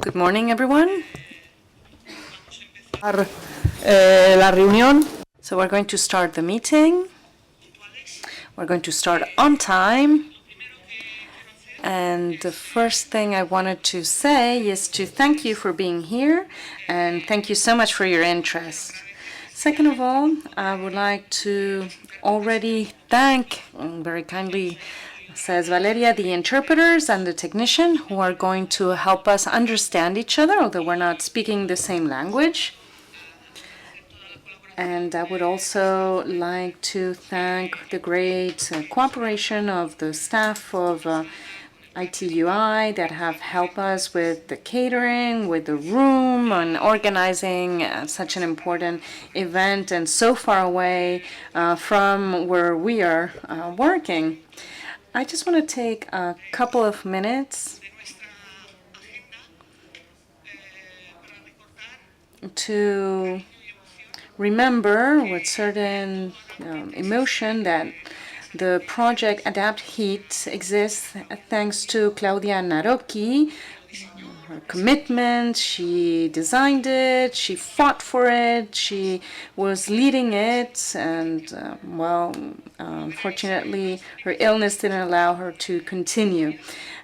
Good morning, everyone. La reunión. So we're going to start the meeting. We're going to start on time. And the first thing I wanted to say is to thank you for being here, and thank you so much for your interest. Second of all, I would like to already thank, very kindly says Valeria, the interpreters and the technician who are going to help us understand each other, although we're not speaking the same language. And I would also like to thank the great cooperation of the staff of ITUI that have helped us with the catering, with the room, and organizing such an important event and so far away from where we are working. I just want to take a couple of minutes to remember with certain emotion that the project AdaptHeat exists thanks to Claudia Narocki. Her commitment, she designed it, she fought for it, she was leading it, and unfortunately her illness didn't allow her to continue.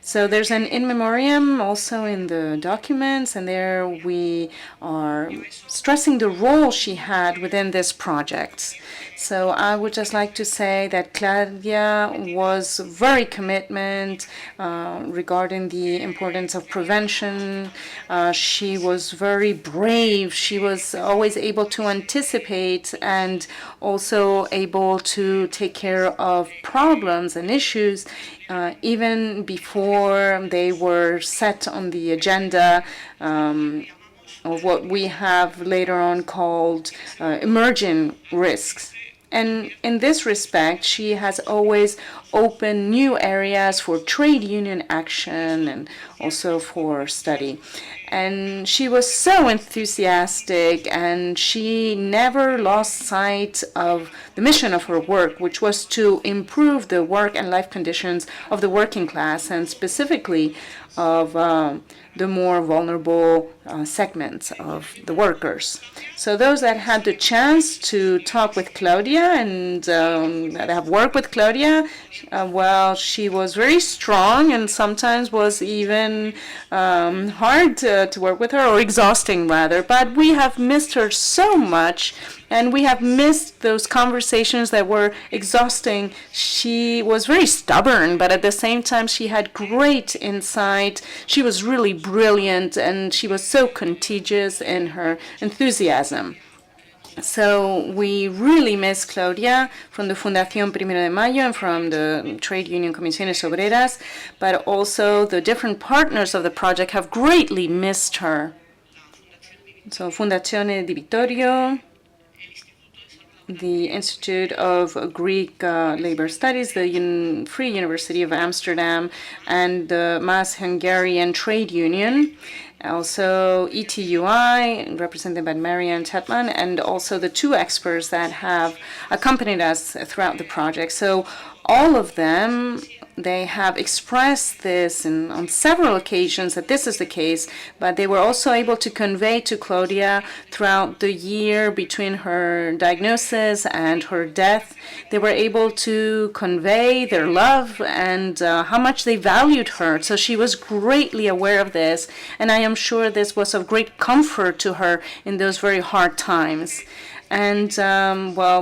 So there's an in memoriam also in the documents, and there we are stressing the role she had within this project. So I would just like to say that Claudia was very commitment regarding the importance of prevention. She was very brave. She was always able to anticipate and also able to take care of problems and issues even before they were set on the agenda of what we have later on called emerging risks. And in this respect, she has always opened new areas for trade union action and also for study. And she was so enthusiastic, and she never lost sight of the mission of her work, which was to improve the work and life conditions of the working class, and specifically of the more vulnerable segments of the workers. So those that had the chance to talk with Claudia and that have worked with Claudia, she was very strong and sometimes was even hard to work with her, or exhausting rather. But we have missed her so much, and we have missed those conversations that were exhausting. She was very stubborn, but at the same time, she had great insight. She was really brilliant, and she was so contagious in her enthusiasm. So we really miss Claudia from the Fundación 1 de Mayo and from the trade union Comisiones Obreras, but also the different partners of the project have greatly missed her. So Fundación Di Vittorio, the Institute of Greek Labor Studies, the Free University of Amsterdam, and the Mass Hungarian Trade Union. Also ETUI, represented by Marianne Tetman, and also the two experts that have accompanied us throughout the project. So all of them, they have expressed this on several occasions that this is the case, but they were also able to convey to Claudia throughout the year between her diagnosis and her death. They were able to convey their love and how much they valued her. So she was greatly aware of this, and I am sure this was of great comfort to her in those very hard times. And,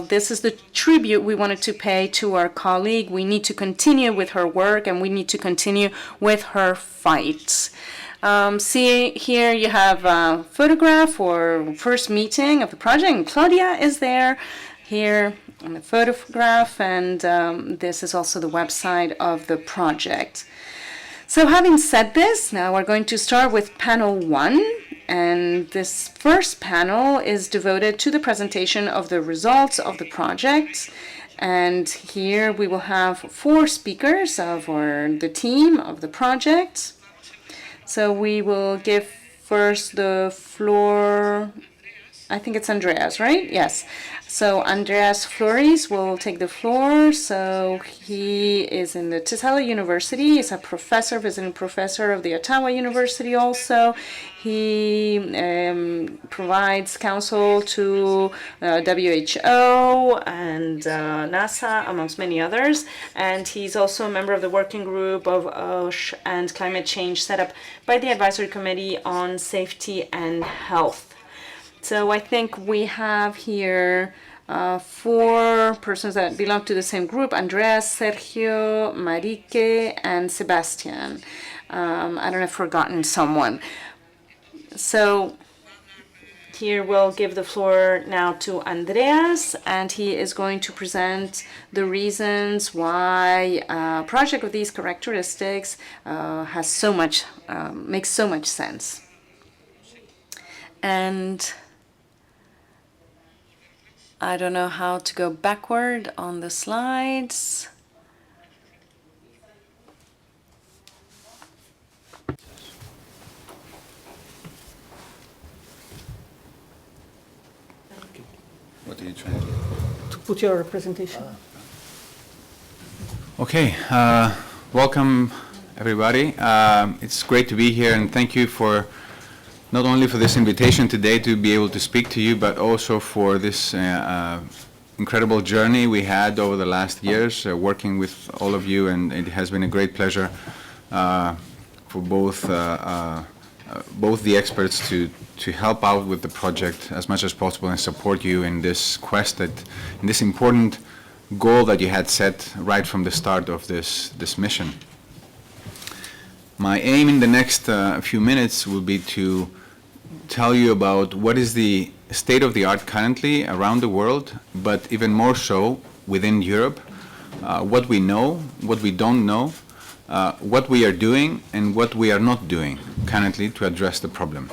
this is the tribute we wanted to pay to our colleague. We need to continue with her work, and we need to continue with her fight. See, here you have a photograph for first meeting of the project, and Claudia is there here in the photograph, and this is also the website of the project. So having said this, now we're going to start with panel 1. And this first panel is devoted to the presentation of the results of the project. And here we will have 4 speakers for the team of the project. So we will give first the floor I think it's Andreas, right? Yes. So Andreas Flouris will take the floor. So he is in the Tesala University. He's a professor, visiting professor of the Ottawa University also. He provides counsel to WHO and NASA, amongst many others. And he's also a member of the working group of OHS and climate change set up by the Advisory Committee on Safety and Health. So I think we have here 4 persons that belong to the same group: Andreas, Sergio, Marike, and Sebastian. I don't know if I've forgotten someone. So here we'll give the floor now to Andreas, and he is going to present the reasons why a project of these characteristics has so much, makes so much sense. And I don't know how to go backward on the slides. What are you trying to do? To put your presentation. Okay, welcome everybody. It's great to be here, and thank you for not only for this invitation today to be able to speak to you, but also for this incredible journey we had over the last years working with all of you, and it has been a great pleasure for both the experts to help out with the project as much as possible and support you in this quest, in this important goal that you had set right from the start of this mission. My aim in the next few minutes will be to tell you about what is the state of the art currently around the world, but even more so within Europe, what we know, what we don't know, what we are doing, and what we are not doing currently to address the problem.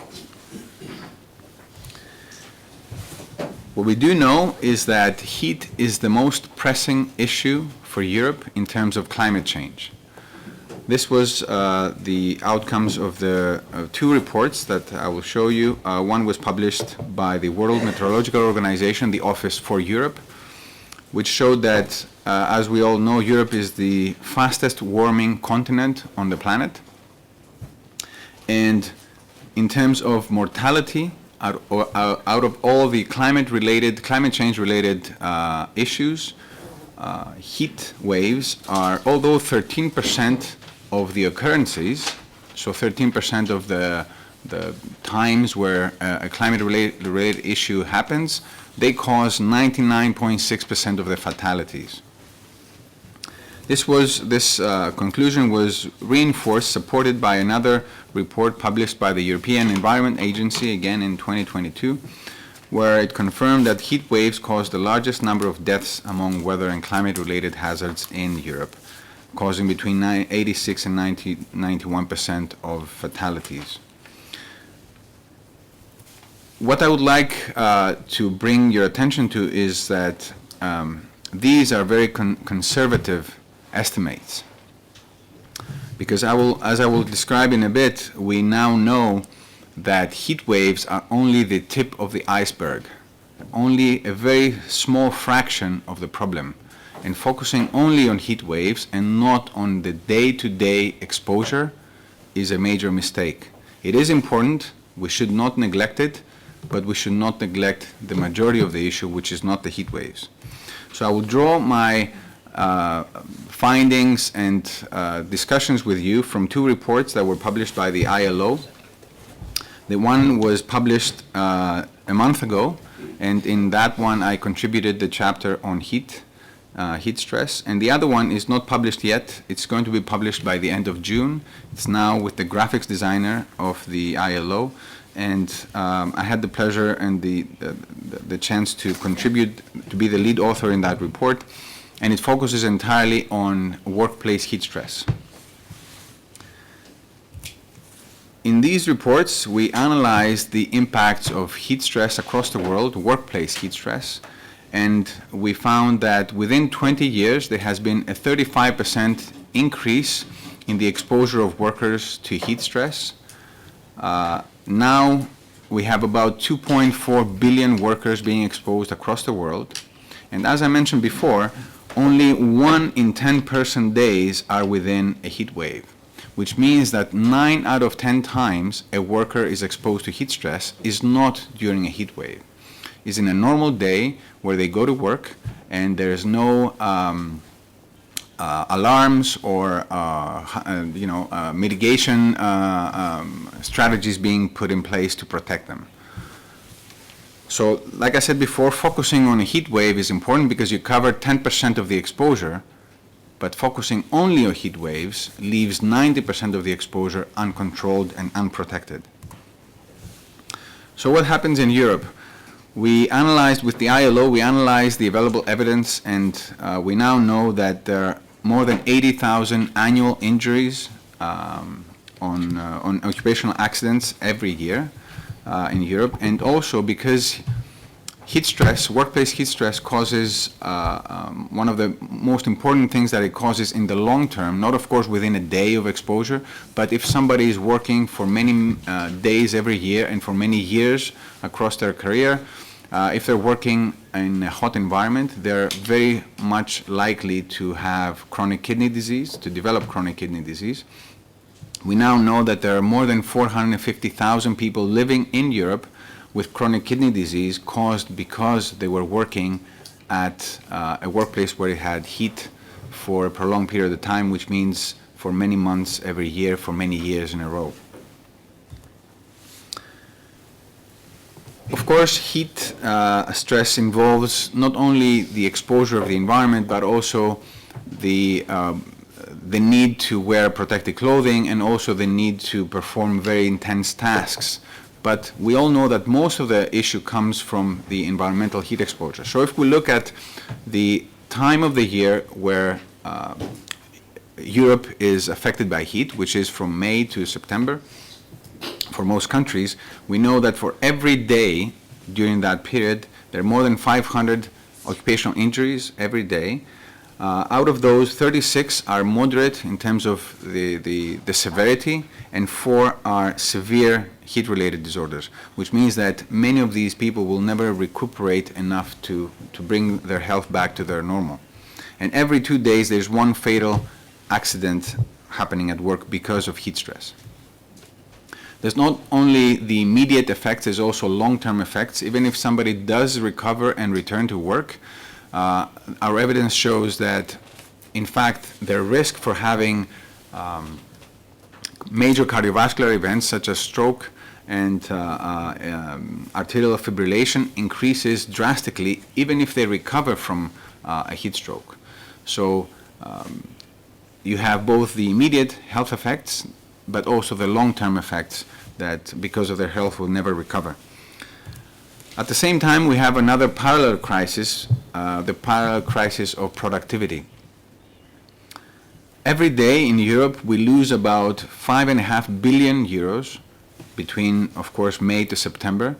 What we do know is that heat is the most pressing issue for Europe in terms of climate change. This was the outcomes of the 2 reports that I will show you. One was published by the World Meteorological Organization, the Office for Europe, which showed that, as we all know, Europe is the fastest warming continent on the planet. And in terms of mortality, out of all the climate change-related issues, heat waves are, although 13% of the occurrences, so 13% of the times where a climate-related issue happens, they cause 99.6% of the fatalities. This conclusion was reinforced, supported by another report published by the European Environment Agency, again in 2022, where it confirmed that heat waves cause the largest number of deaths among weather and climate-related hazards in Europe, causing between 86 and 91% of fatalities. What I would like to bring your attention to is that these are very conservative estimates, because as I will describe in a bit, we now know that heat waves are only the tip of the iceberg, only a very small fraction of the problem. And focusing only on heat waves and not on the day-to-day exposure is a major mistake. It is important, we should not neglect it, but we should not neglect the majority of the issue, which is not the heat waves. So I will draw my findings and discussions with you from 2 reports that were published by the ILO. The one was published a month ago, and in that one I contributed the chapter on heat stress, and the other one is not published yet. It's going to be published by the end of June. It's now with the graphics designer of the ILO, and I had the pleasure and the chance to contribute, to be the lead author in that report, and it focuses entirely on workplace heat stress. In these reports, we analyzed the impacts of heat stress across the world, workplace heat stress, and we found that within 20 years there has been a 35% increase in the exposure of workers to heat stress. Now we have about 2.4 billion workers being exposed across the world. And as I mentioned before, only 1 in 10 person days are within a heat wave, which means that 9 out of 10 times a worker is exposed to heat stress is not during a heat wave. It's in a normal day where they go to work and there's no alarms or mitigation strategies being put in place to protect them. So, like I said before, focusing on a heat wave is important because you cover 10% of the exposure, but focusing only on heat waves leaves 90% of the exposure uncontrolled and unprotected. So what happens in Europe? We analyzed with the ILO, we analyzed the available evidence, and we now know that there are more than 80,000 annual injuries on occupational accidents every year in Europe, and also because heat stress, workplace heat stress causes one of the most important things that it causes in the long term, not of course within a day of exposure, but if somebody is working for many days every year and for many years across their career, if they're working in a hot environment, they're very much likely to have chronic kidney disease, to develop chronic kidney disease. We now know that there are more than 450,000 people living in Europe with chronic kidney disease caused because they were working at a workplace where it had heat for a prolonged period of time, which means for many months every year, for many years in a row. Of course, heat stress involves not only the exposure of the environment, but also the need to wear protective clothing and also the need to perform very intense tasks. But we all know that most of the issue comes from the environmental heat exposure. So if we look at the time of the year where Europe is affected by heat, which is from May to September, for most countries, we know that for every day during that period, there are more than 500 occupational injuries every day. Out of those, 36 are moderate in terms of the severity, and 4 are severe heat-related disorders, which means that many of these people will never recuperate enough to bring their health back to their normal. And every 2 days, there's 1 fatal accident happening at work because of heat stress. There's not only the immediate effects, there's also long-term effects. Even if somebody does recover and return to work, our evidence shows that, in fact, their risk for having major cardiovascular events such as stroke and arterial fibrillation increases drastically even if they recover from a heat stroke. So you have both the immediate health effects but also the long-term effects that because of their health will never recover. At the same time, we have another parallel crisis, the parallel crisis of productivity. Every day in Europe, we lose about 5.5 billion euros between, of course, May to September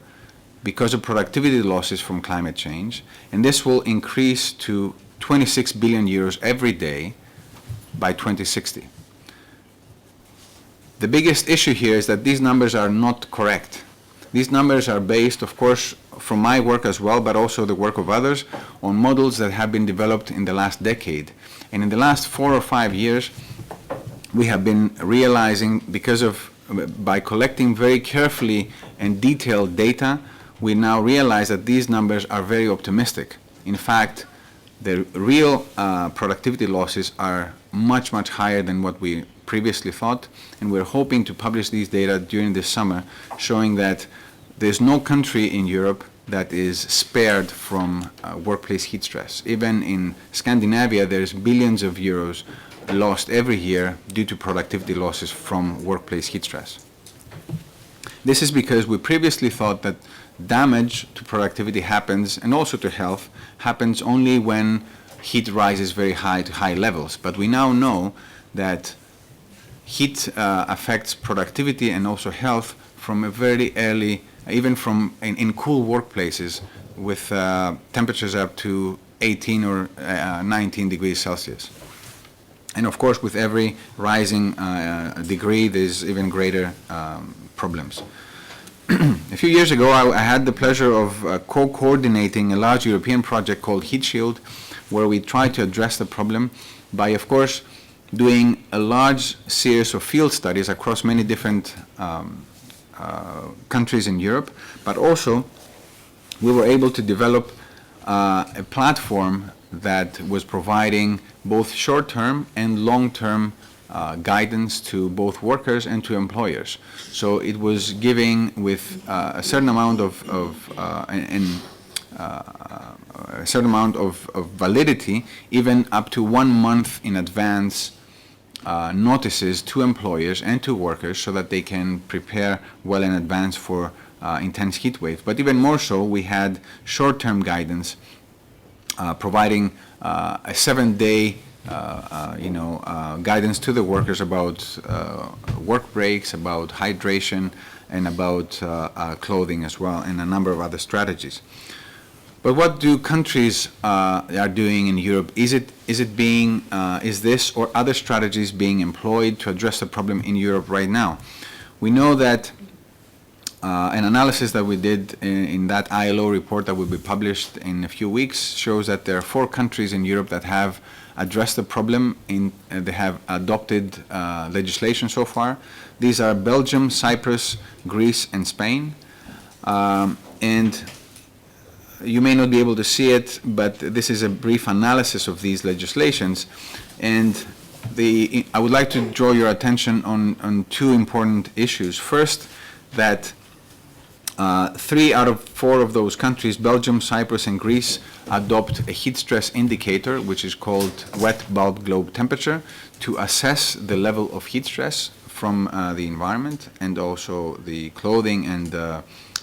because of productivity losses from climate change, and this will increase to 26 billion euros every day by 2060. The biggest issue here is that these numbers are not correct. These numbers are based, of course, from my work as well, but also the work of others, on models that have been developed in the last decade. And in the last 4 or 5 years, we have been realizing, by collecting very carefully and detailed data, we now realize that these numbers are very optimistic. In fact, the real productivity losses are much, much higher than what we previously thought, and we're hoping to publish these data during this summer, showing that there's no country in Europe that is spared from workplace heat stress. Even in Scandinavia, there's billions of euros lost every year due to productivity losses from workplace heat stress. This is because we previously thought that damage to productivity happens, and also to health, happens only when heat rises very high to high levels. But we now know that heat affects productivity and also health from a very early, even from in cool workplaces with temperatures up to 18 or 19 degrees Celsius. And of course, with every rising degree, there's even greater problems. A few years ago, I had the pleasure of co-coordinating a large European project called Heat Shield, where we tried to address the problem by, of course, doing a large series of field studies across many different countries in Europe, but also we were able to develop a platform that was providing both short-term and long-term guidance to both workers and to employers. So it was giving with a certain amount of validity, even up to 1 month in advance notices to employers and to workers so that they can prepare well in advance for intense heat waves. But even more so, we had short-term guidance providing a 7-day guidance to the workers about work breaks, about hydration, and about clothing as well, and a number of other strategies. But what do countries are doing in Europe? Is this or other strategies being employed to address the problem in Europe right now? We know that an analysis that we did in that ILO report that will be published in a few weeks shows that there are 4 countries in Europe that have addressed the problem. They have adopted legislation so far. These are Belgium, Cyprus, Greece, and Spain. And you may not be able to see it, but this is a brief analysis of these legislations. And I would like to draw your attention on 2 important issues. First, that 3 out of 4 of those countries, Belgium, Cyprus, and Greece, adopt a heat stress indicator, which is called wet bulb globe temperature, to assess the level of heat stress from the environment and also the clothing and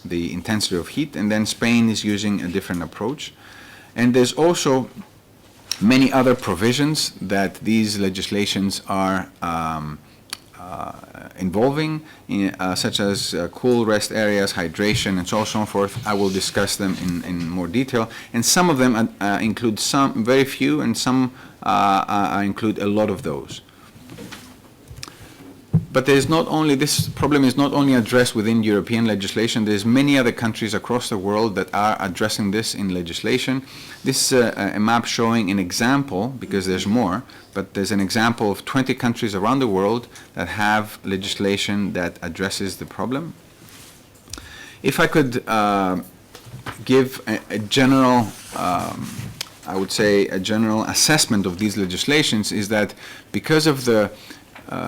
the intensity of heat. And then Spain is using a different approach. And there's also many other provisions that these legislations are involving, such as cool rest areas, hydration, and so on and so forth. I will discuss them in more detail. And some of them include some, very few, and some include a lot of those. But there's not only, this problem is not only addressed within European legislation, there's many other countries across the world that are addressing this in legislation. This is a map showing an example, because there's more, but there's an example of 20 countries around the world that have legislation that addresses the problem. If I could give a general, I would say a general assessment of these legislations, is that because of the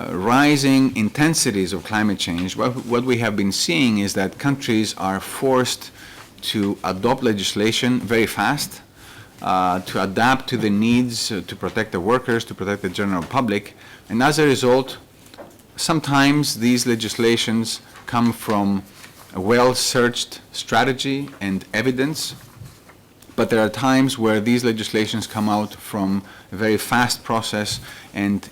rising intensities of climate change, what we have been seeing is that countries are forced to adopt legislation very fast, to adapt to the needs, to protect the workers, to protect the general public. And as a result, sometimes these legislations come from a well-searched strategy and evidence, but there are times where these legislations come out from a very fast process, and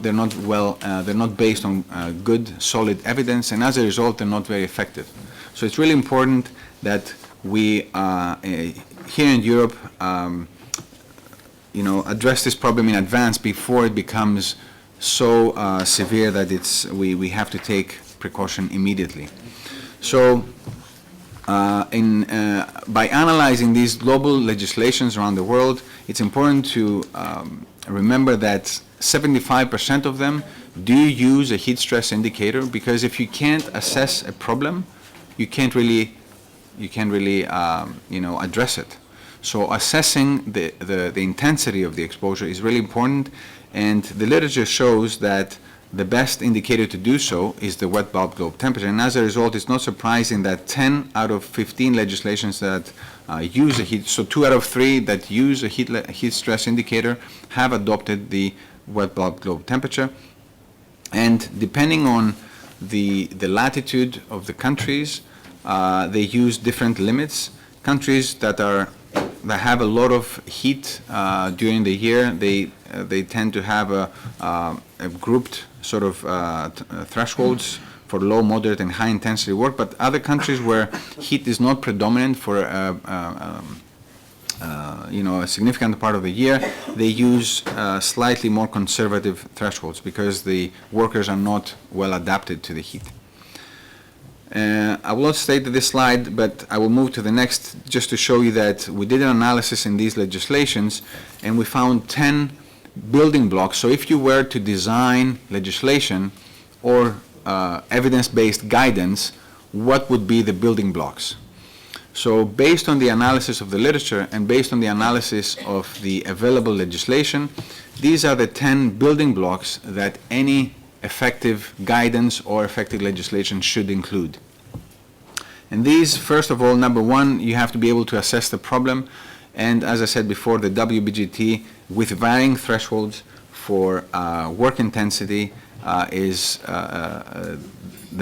they're not based on good, solid evidence, and as a result, they're not very effective. So it's really important that we here in Europe, address this problem in advance before it becomes so severe that we have to take precaution immediately. So, by analyzing these global legislations around the world, it's important to remember that 75% of them do use a heat stress indicator, because if you can't assess a problem, you can't really address it. So assessing the intensity of the exposure is really important, and the literature shows that the best indicator to do so is the wet bulb globe temperature. And as a result, it's not surprising that 10 out of 15 legislations that use a heat, so 2 out of 3 that use a heat stress indicator have adopted the wet bulb globe temperature. And depending on the latitude of the countries, they use different limits. Countries that have a lot of heat during the year, they tend to have a grouped sort of thresholds for low, moderate, and high intensity work. But other countries where heat is not predominant for a significant part of the year, they use slightly more conservative thresholds because the workers are not well adapted to the heat. I will not state this slide, but I will move to the next just to show you that we did an analysis in these legislations and we found 10 building blocks. So if you were to design legislation or evidence-based guidance, what would be the building blocks? So based on the analysis of the literature and based on the analysis of the available legislation, these are the 10 building blocks that any effective guidance or effective legislation should include. And these, first of all, number one, you have to be able to assess the problem. And as I said before, the WBGT with varying thresholds for work intensity is the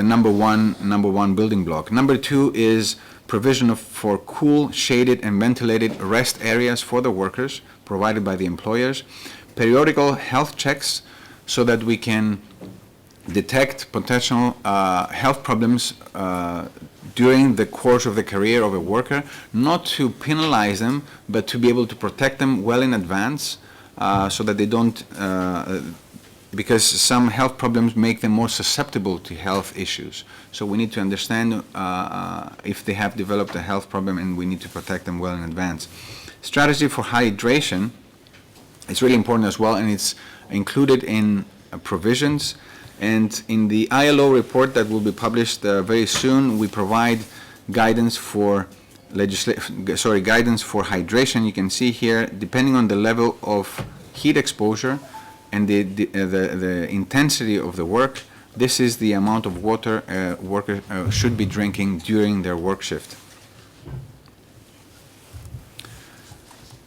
number one building block. Number two is provision for cool, shaded, and ventilated rest areas for the workers provided by the employers. Periodical health checks so that we can detect potential health problems during the course of the career of a worker, not to penalize them, but to be able to protect them well in advance so that they don't, because some health problems make them more susceptible to health issues. So we need to understand if they have developed a health problem, and we need to protect them well in advance. Strategy for hydration is really important as well, and it's included in provisions. And in the ILO report that will be published very soon, we provide guidance for guidance for hydration. You can see here, depending on the level of heat exposure and the intensity of the work, this is the amount of water a worker should be drinking during their work shift.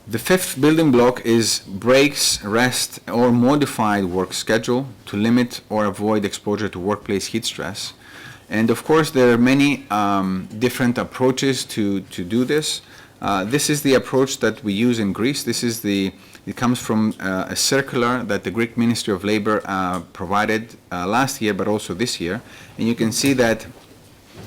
The fifth building block is breaks, rest, or modified work schedule to limit or avoid exposure to workplace heat stress. And of course, there are many different approaches to do this. This is the approach that we use in Greece. It comes from a circular that the Greek Ministry of Labor provided last year, but also this year. And you can see that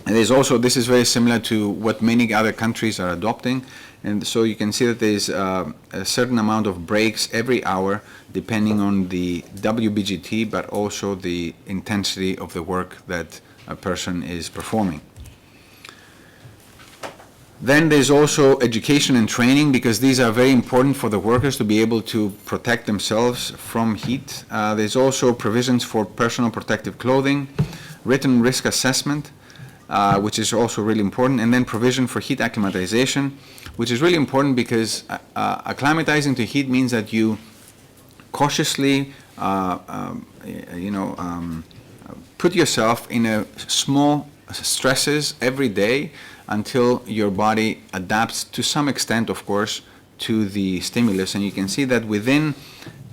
this is very similar to what many other countries are adopting. And so you can see that there's a certain amount of breaks every hour depending on the WBGT, but also the intensity of the work that a person is performing. Then there's also education and training, because these are very important for the workers to be able to protect themselves from heat. There's also provisions for personal protective clothing, written risk assessment, which is also really important, and then provision for heat acclimatization, which is really important because acclimatizing to heat means that you cautiously, put yourself in a small stresses every day until your body adapts to some extent, of course, to the stimulus. And you can see that within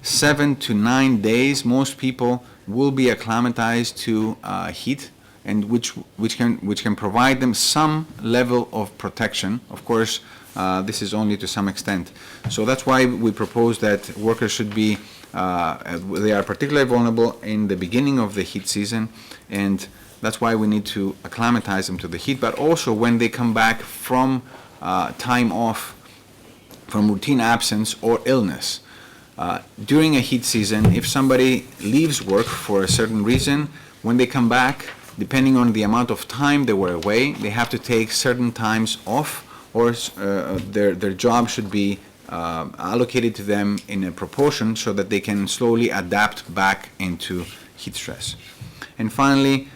7 to 9 days, most people will be acclimatized to heat, and which can provide them some level of protection. Of course, this is only to some extent. So that's why we propose that workers should be, they are particularly vulnerable in the beginning of the heat season, and that's why we need to acclimatize them to the heat, but also when they come back from time off, from routine absence or illness. During a heat season, if somebody leaves work for a certain reason, when they come back, depending on the amount of time they were away, they have to take certain times off, or their job should be allocated to them in a proportion so that they can slowly adapt back into heat stress. And finally,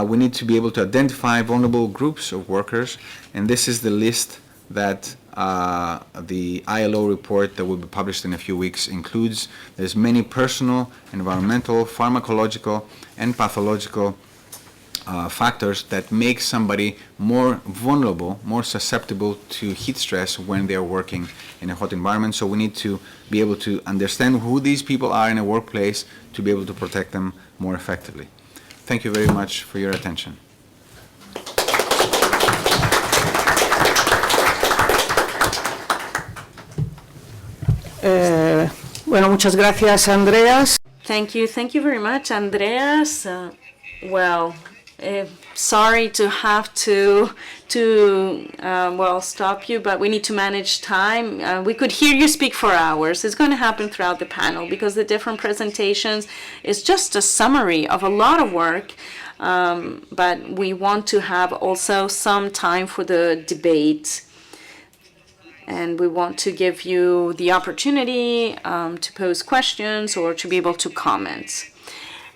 we need to be able to identify vulnerable groups of workers, and this is the list that the ILO report that will be published in a few weeks includes. There's many personal, environmental, pharmacological, and pathological factors that make somebody more vulnerable, more susceptible to heat stress when they are working in a hot environment. So we need to be able to understand who these people are in a workplace to be able to protect them more effectively. Thank you very much for your attention. Bueno, muchas gracias, Andreas. Thank you very much, Andreas. Well, sorry to have to well, stop you, but we need to manage time. We could hear you speak for hours. It's going to happen throughout the panel because the different presentations is just a summary of a lot of work. But we want to have also some time for the debate. And we want to give you the opportunity to pose questions or to be able to comment.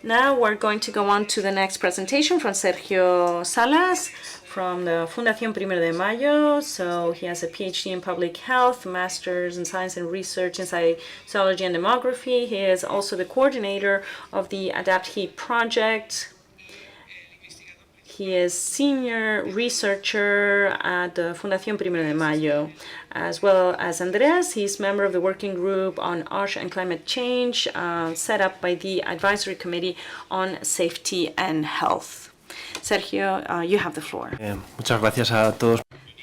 Now we're going to go on to the next presentation from Sergio Salas from the Fundación 1 de Mayo. So he has a PhD in public health, master's in science and research in sociology and demography. He is also the coordinator of the AdaptHeat project. He is senior researcher at the Fundación 1 de Mayo. As well as Andreas, he's member of the working group on ASH and climate change, set up by the Advisory Committee on Safety and Health. Sergio, you have the floor. Muchas gracias a todos.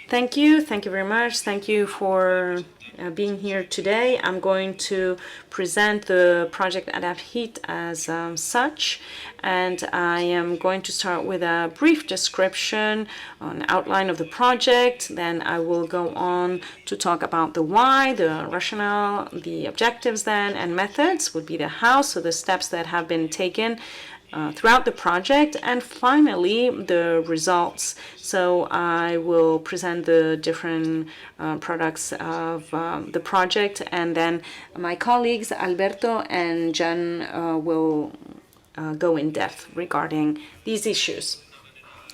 Thank you very much. Thank you for being here today. I'm going to present the project AdaptHeat as such, and I am going to start with a brief description, an outline of the project. Then I will go on to talk about the why, the rationale, the objectives then, and methods would be the how, so the steps that have been taken throughout the project, and finally the results. So I will present the different products of the project, and then my colleagues Alberto and Jen will go in depth regarding these issues.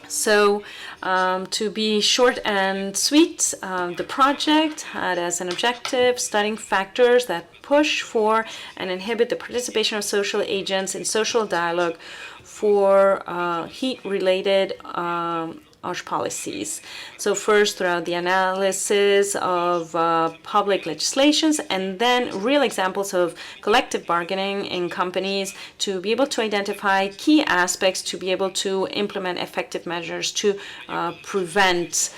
So to be short and sweet, the project had as an objective studying factors that push for and inhibit the participation of social agents in social dialogue for heat-related ASH policies. So first, throughout the analysis of public legislations, and then real examples of collective bargaining in companies to be able to identify key aspects to be able to implement effective measures to prevent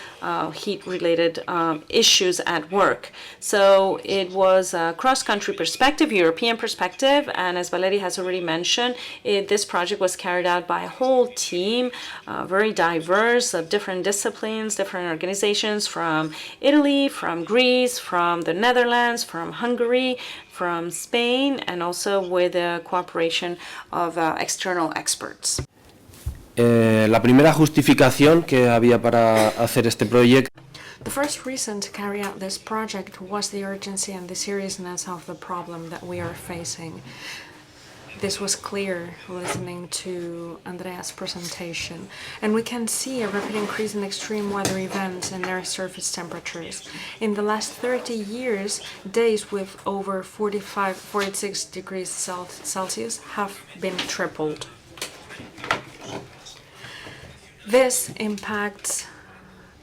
heat-related issues at work. So it was a cross-country perspective, European perspective, and as Valeria has already mentioned, this project was carried out by a whole team, very diverse, of different disciplines, different organizations from Italy, from Greece, from the Netherlands, from Hungary, from Spain, and also with the cooperation of external experts. La primera justificación que había para hacer este proyecto. The first reason to carry out this project was the urgency and the seriousness of the problem that we are facing. This was clear listening to Andreas' presentation, and we can see a rapid increase in extreme weather events and air surface temperatures. In the last 30 years, days with over 46 degrees Celsius have been tripled. This impacts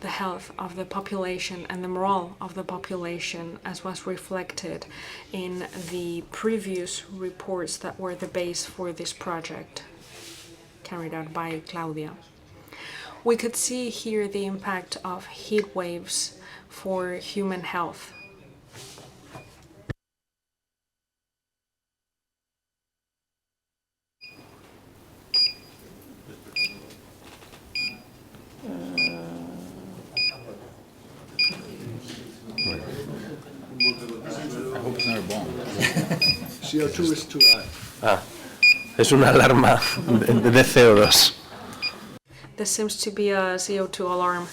the health of the population and the morale of the population, as was reflected in the previous reports that were the base for this project carried out by Claudia. We could see here the impact of heat waves for human health. CO2 is too high. Es una alarma de CO2. This seems to be a CO2 alarm.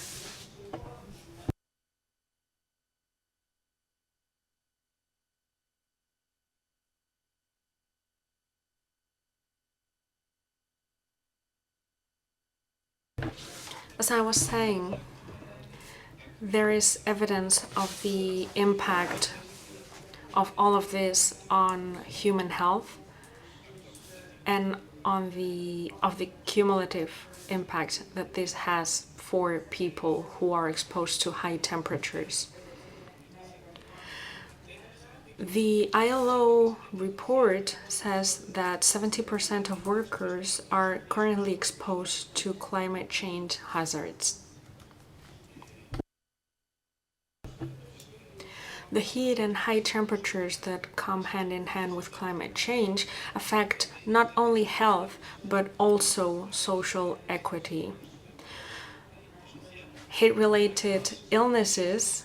As I was saying, there is evidence of the impact of all of this on human health and on the cumulative impact that this has for people who are exposed to high temperatures. The ILO report says that 70% of workers are currently exposed to climate change hazards. The heat and high temperatures that come hand in hand with climate change affect not only health but also social equity. Heat-related illnesses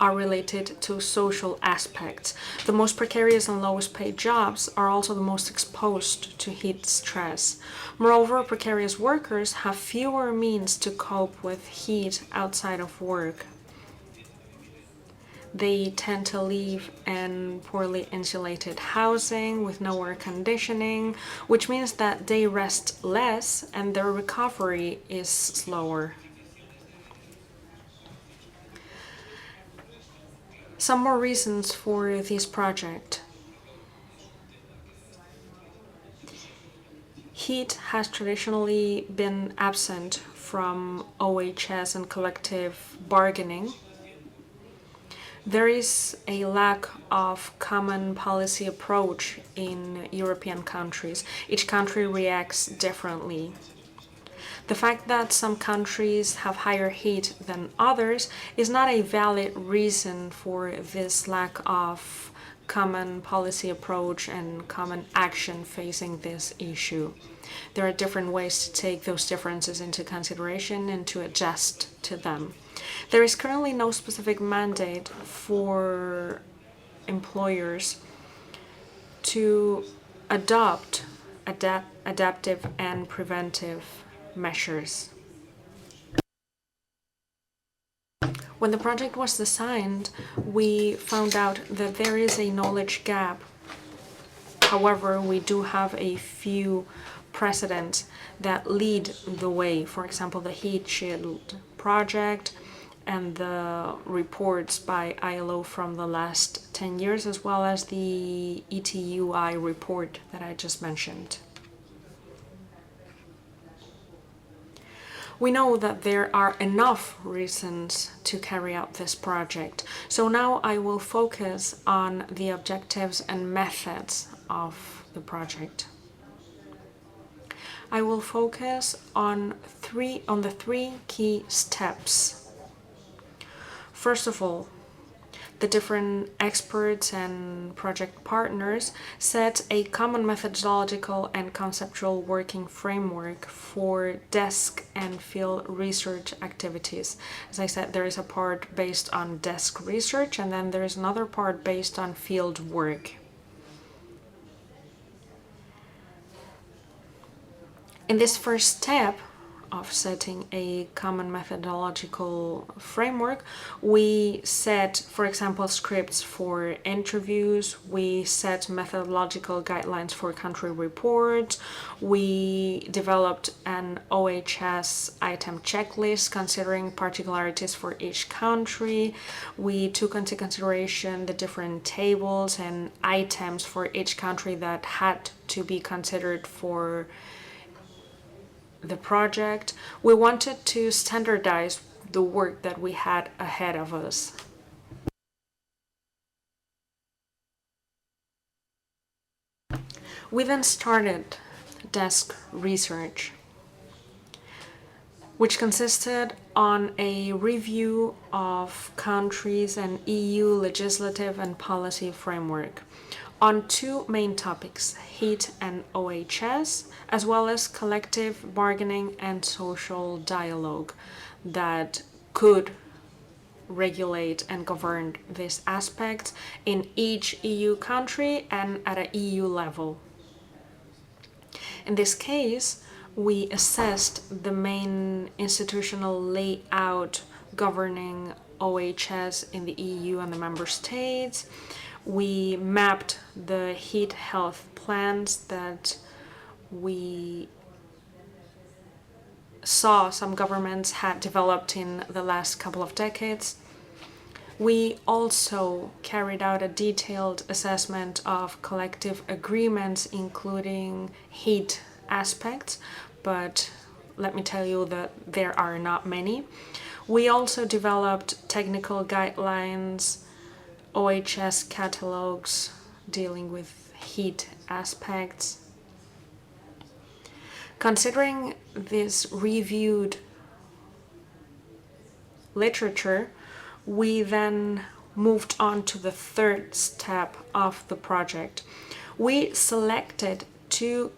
are related to social aspects. The most precarious and lowest paid jobs are also the most exposed to heat stress. Moreover, precarious workers have fewer means to cope with heat outside of work. They tend to live in poorly insulated housing with no air conditioning, which means that they rest less and their recovery is slower. Some more reasons for this project. Heat has traditionally been absent from OHS and collective bargaining. There is a lack of common policy approach in European countries. Each country reacts differently. The fact that some countries have higher heat than others is not a valid reason for this lack of common policy approach and common action facing this issue. There are different ways to take those differences into consideration and to adjust to them. There is currently no specific mandate for employers to adopt adaptive and preventive measures. When the project was designed, we found out that there is a knowledge gap. However, we do have a few precedents that lead the way. For example, the Heat Shield project and the reports by ILO from the last 10 years, as well as the ETUI report that I just mentioned. We know that there are enough reasons to carry out this project, so now I will focus on the objectives and methods of the project. I will focus on the three key steps. First of all, the different experts and project partners set a common methodological and conceptual working framework for desk and field research activities. As I said, there is a part based on desk research, and then there is another part based on field work. In this first step of setting a common methodological framework, we set, for example, scripts for interviews, we set methodological guidelines for country reports, we developed an OHS item checklist considering particularities for each country, we took into consideration the different tables and items for each country that had to be considered for the project. We wanted to standardize the work that we had ahead of us. We then started desk research, which consisted on a review of countries and EU legislative and policy framework on two main topics, heat and OHS, as well as collective bargaining and social dialogue that could regulate and govern these aspects in each EU country and at an EU level. In this case, we assessed the main institutional layout governing OHS in the EU and the member states. We mapped the heat health plans that we saw some governments had developed in the last couple of decades. We also carried out a detailed assessment of collective agreements, including heat aspects, but let me tell you that there are not many. We also developed technical guidelines, OHS catalogs dealing with heat aspects. Considering this reviewed literature, we then moved on to the third step of the project. We selected 2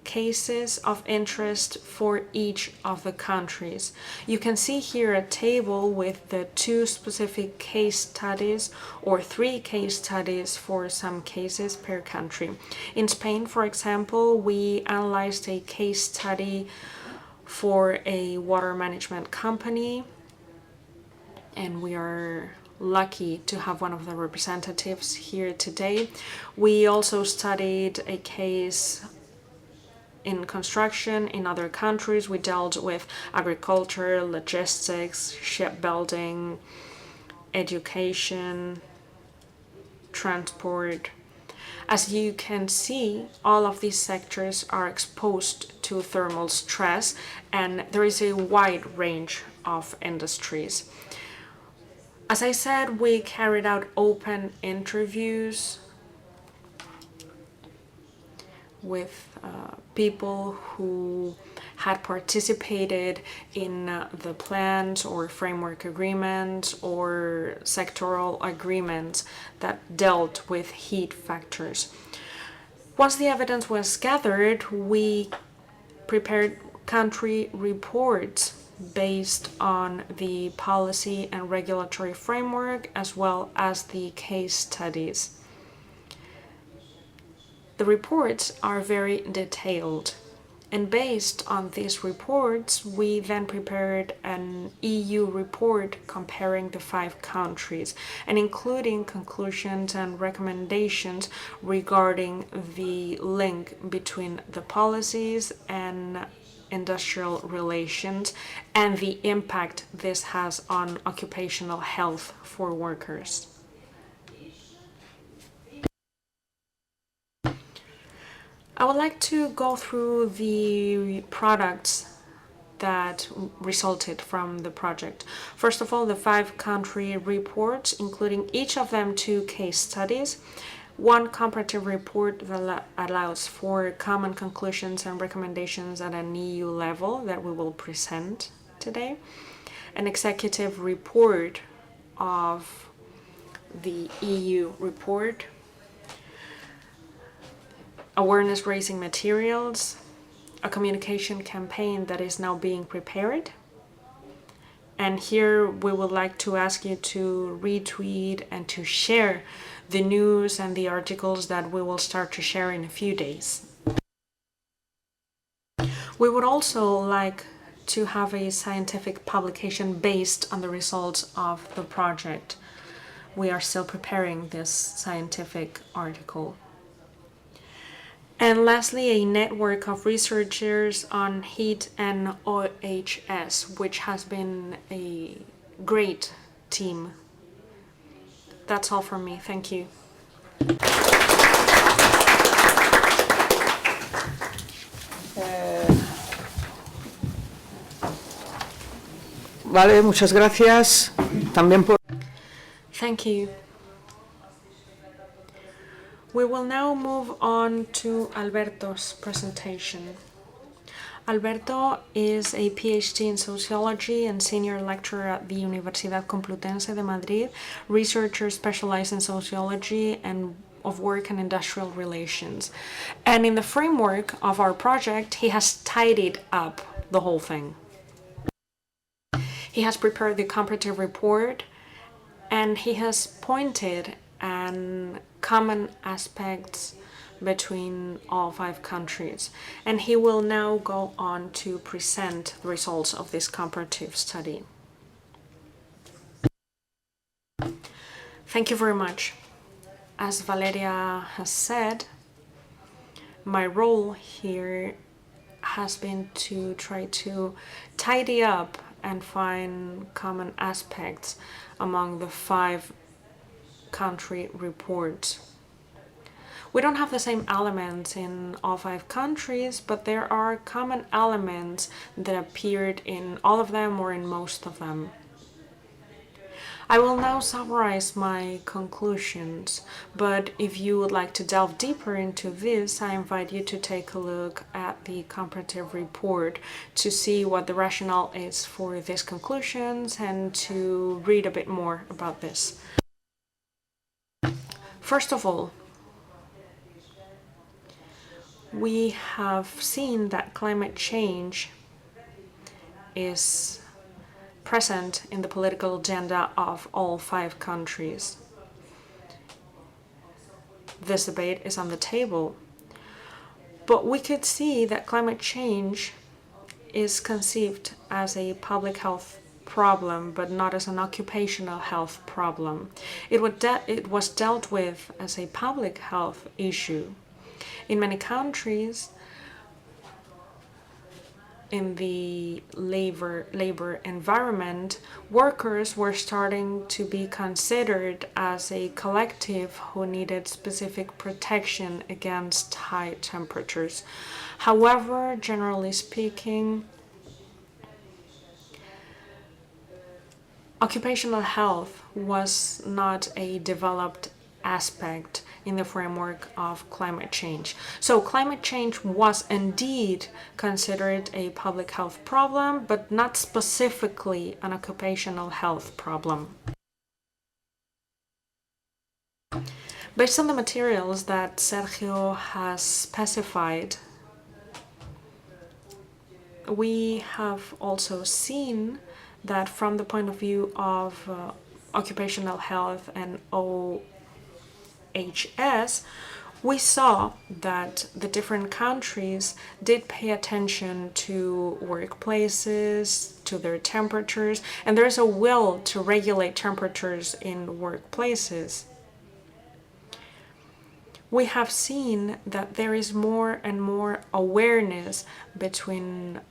cases of interest for each of the countries. You can see here a table with the 2 specific case studies or 3 case studies for some cases per country. In Spain, for example, we analyzed a case study for a water management company, and we are lucky to have one of the representatives here today. We also studied a case in construction in other countries. We dealt with agriculture, logistics, shipbuilding, education, transport. As you can see, all of these sectors are exposed to thermal stress, and there is a wide range of industries. As I said, we carried out open interviews with people who had participated in the plans or framework agreements or sectoral agreements that dealt with heat factors. Once the evidence was gathered, we prepared country reports based on the policy and regulatory framework as well as the case studies. The reports are very detailed, and based on these reports, we then prepared an EU report comparing the 5 countries and including conclusions and recommendations regarding the link between the policies and industrial relations and the impact this has on occupational health for workers. I would like to go through the products that resulted from the project. First of all, the 5 country reports, including each of them 2 case studies, 1 comparative report that allows for common conclusions and recommendations at an EU level that we will present today, an executive report of the EU report, awareness-raising materials, a communication campaign that is now being prepared. And here we would like to ask you to retweet and to share the news and the articles that we will start to share in a few days. We would also like to have a scientific publication based on the results of the project. We are still preparing this scientific article. And lastly, a network of researchers on heat and OHS, which has been a great team. That's all from me. Thank you. Vale, muchas gracias también por... Thank you. We will now move on to Alberto's presentation. Alberto is a PhD in sociology and senior lecturer at the Universidad Complutense de Madrid, researcher specialized in sociology and of work and industrial relations. And in the framework of our project, he has tidied up the whole thing. He has prepared the comparative report, and he has pointed at common aspects between all 5 countries. And he will now go on to present the results of this comparative study. Thank you very much. As Valeria has said, my role here has been to try to tidy up and find common aspects among the 5 country reports. We don't have the same elements in all 5 countries, but there are common elements that appeared in all of them or in most of them. I will now summarize my conclusions, but if you would like to delve deeper into this, I invite you to take a look at the comparative report to see what the rationale is for these conclusions and to read a bit more about this. First of all, we have seen that climate change is present in the political agenda of all 5 countries. This debate is on the table, but we could see that climate change is conceived as a public health problem, but not as an occupational health problem. It was dealt with as a public health issue. In many countries, in the labor environment, workers were starting to be considered as a collective who needed specific protection against high temperatures. However, generally speaking, occupational health was not a developed aspect in the framework of climate change. So climate change was indeed considered a public health problem, but not specifically an occupational health problem. Based on the materials that Sergio has specified, we have also seen that from the point of view of occupational health and OHS, we saw that the different countries did pay attention to workplaces, to their temperatures, and there's a will to regulate temperatures in workplaces. We have seen that there is more and more awareness between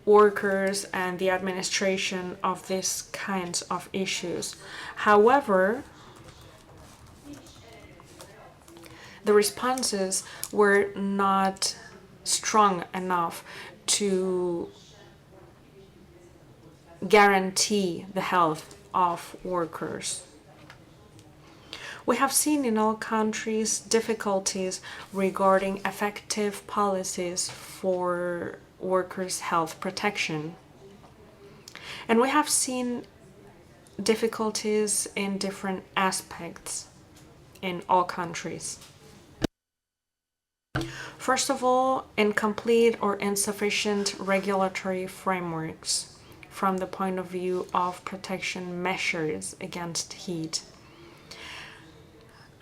workers and the administration of these kinds of issues. However, the responses were not strong enough to guarantee the health of workers. We have seen in all countries difficulties regarding effective policies for workers' health protection. And we have seen difficulties in different aspects in all countries. First of all, incomplete or insufficient regulatory frameworks from the point of view of protection measures against heat.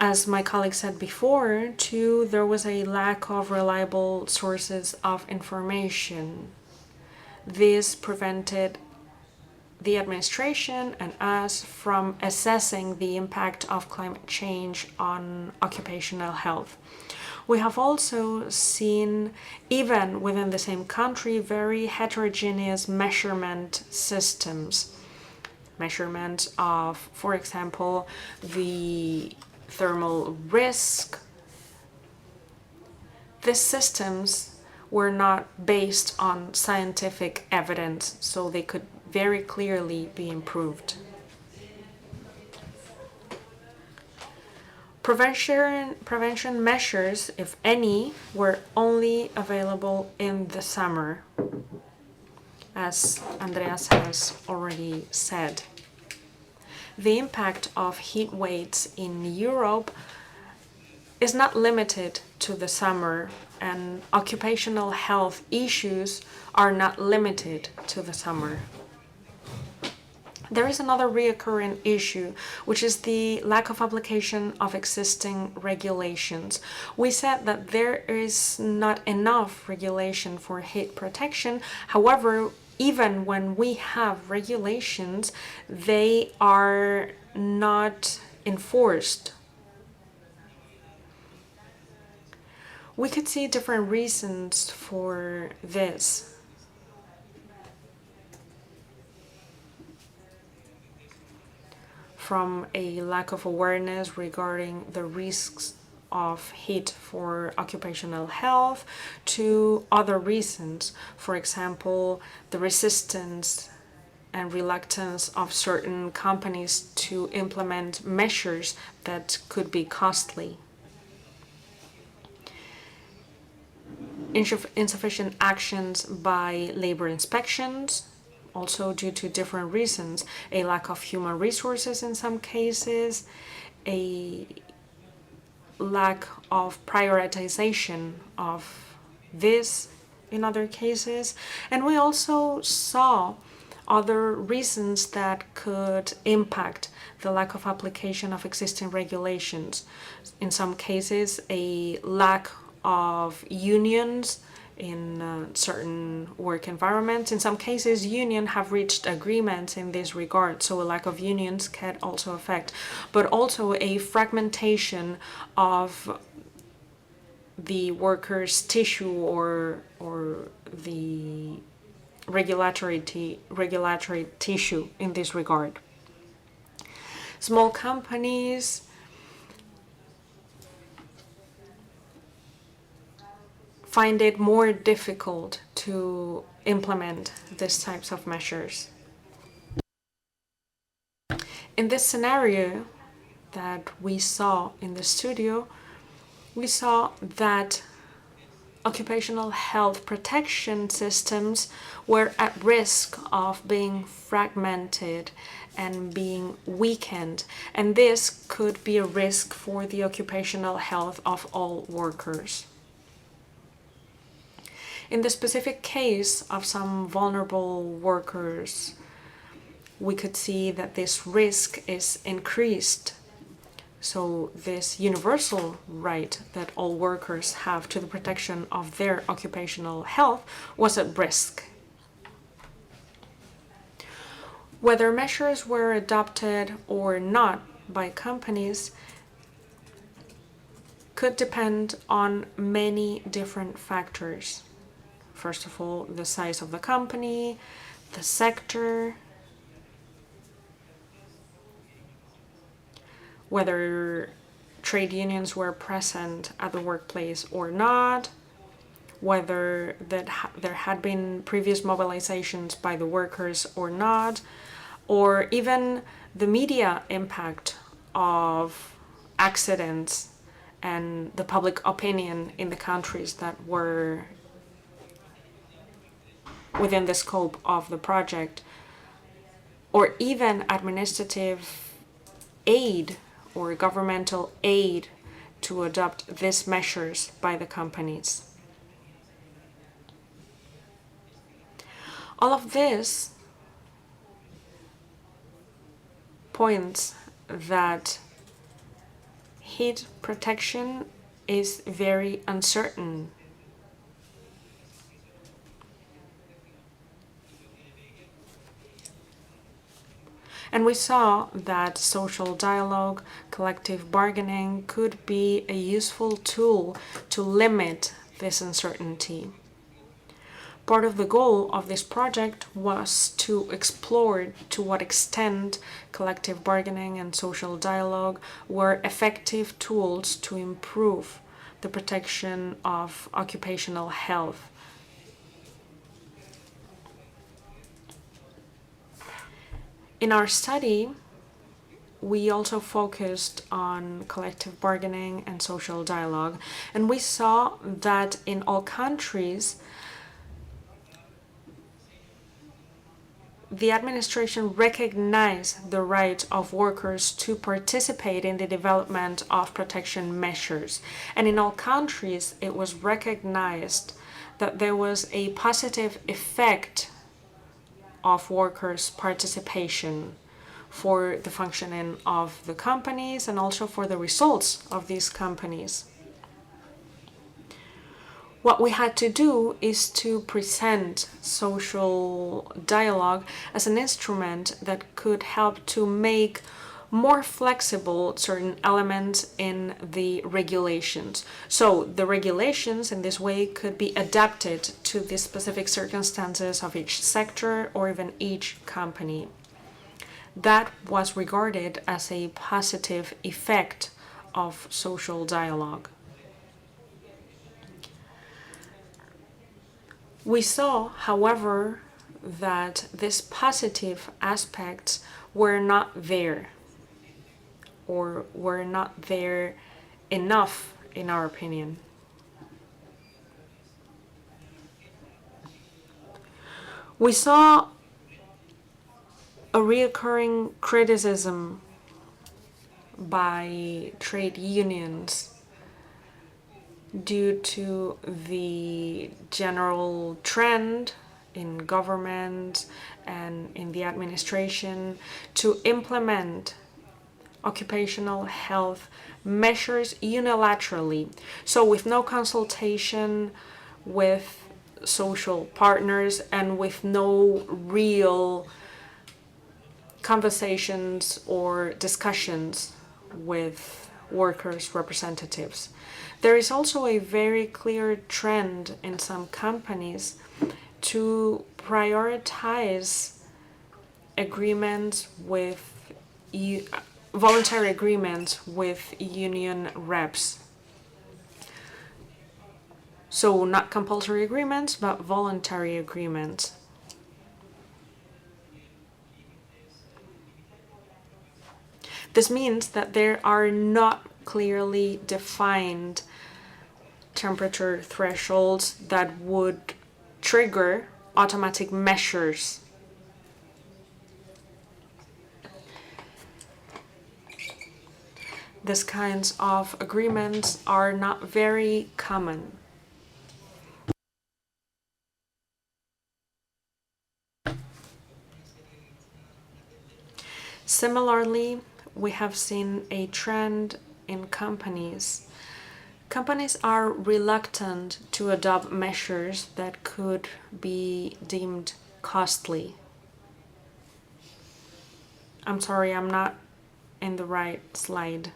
As my colleague said before, too, there was a lack of reliable sources of information. This prevented the administration and us from assessing the impact of climate change on occupational health. We have also seen, even within the same country, very heterogeneous measurement systems. Measurement of, for example, the thermal risk. These systems were not based on scientific evidence, so they could very clearly be improved. Prevention measures, if any, were only available in the summer, as Andreas has already said. The impact of heat waves in Europe is not limited to the summer, and occupational health issues are not limited to the summer. There is another recurring issue, which is the lack of application of existing regulations. We said that there is not enough regulation for heat protection. However, even when we have regulations, they are not enforced. We could see different reasons for this. From a lack of awareness regarding the risks of heat for occupational health to other reasons. For example, the resistance and reluctance of certain companies to implement measures that could be costly. Insufficient actions by labor inspections, also due to different reasons, a lack of human resources in some cases, a lack of prioritization of this in other cases, and we also saw other reasons that could impact the lack of application of existing regulations. In some cases, a lack of unions in certain work environments. In some cases, unions have reached agreements in this regard, so a lack of unions can also affect, but also a fragmentation of the workers' tissue or the regulatory tissue in this regard. Small companies find it more difficult to implement these types of measures. In this scenario that we saw in the studio, we saw that occupational health protection systems were at risk of being fragmented and being weakened, and this could be a risk for the occupational health of all workers. In the specific case of some vulnerable workers, we could see that this risk is increased. So this universal right that all workers have to the protection of their occupational health was at risk. Whether measures were adopted or not by companies could depend on many different factors. First of all, the size of the company, the sector, whether trade unions were present at the workplace or not, whether there had been previous mobilizations by the workers or not, or even the media impact of accidents and the public opinion in the countries that were within the scope of the project, or even administrative aid or governmental aid to adopt these measures by the companies. All of this points that heat protection is very uncertain. And we saw that social dialogue, collective bargaining could be a useful tool to limit this uncertainty. Part of the goal of this project was to explore to what extent collective bargaining and social dialogue were effective tools to improve the protection of occupational health. In our study, we also focused on collective bargaining and social dialogue, and we saw that in all countries, the administration recognized the right of workers to participate in the development of protection measures. And in all countries, it was recognized that there was a positive effect of workers' participation for the functioning of the companies and also for the results of these companies. What we had to do is to present social dialogue as an instrument that could help to make more flexible certain elements in the regulations. So the regulations in this way could be adapted to the specific circumstances of each sector or even each company. That was regarded as a positive effect of social dialogue. We saw, however, that these positive aspects were not there, or were not there enough, in our opinion. We saw a recurring criticism by trade unions due to the general trend in government and in the administration to implement occupational health measures unilaterally, so with no consultation with social partners and with no real conversations or discussions with workers' representatives. There is also a very clear trend in some companies to prioritize agreements with voluntary agreements with union reps. So not compulsory agreements, but voluntary agreements. This means that there are not clearly defined temperature thresholds that would trigger automatic measures. These kinds of agreements are not very common. Similarly, we have seen a trend in companies. Companies are reluctant to adopt measures that could be deemed costly. I'm sorry, I'm not in the right slide.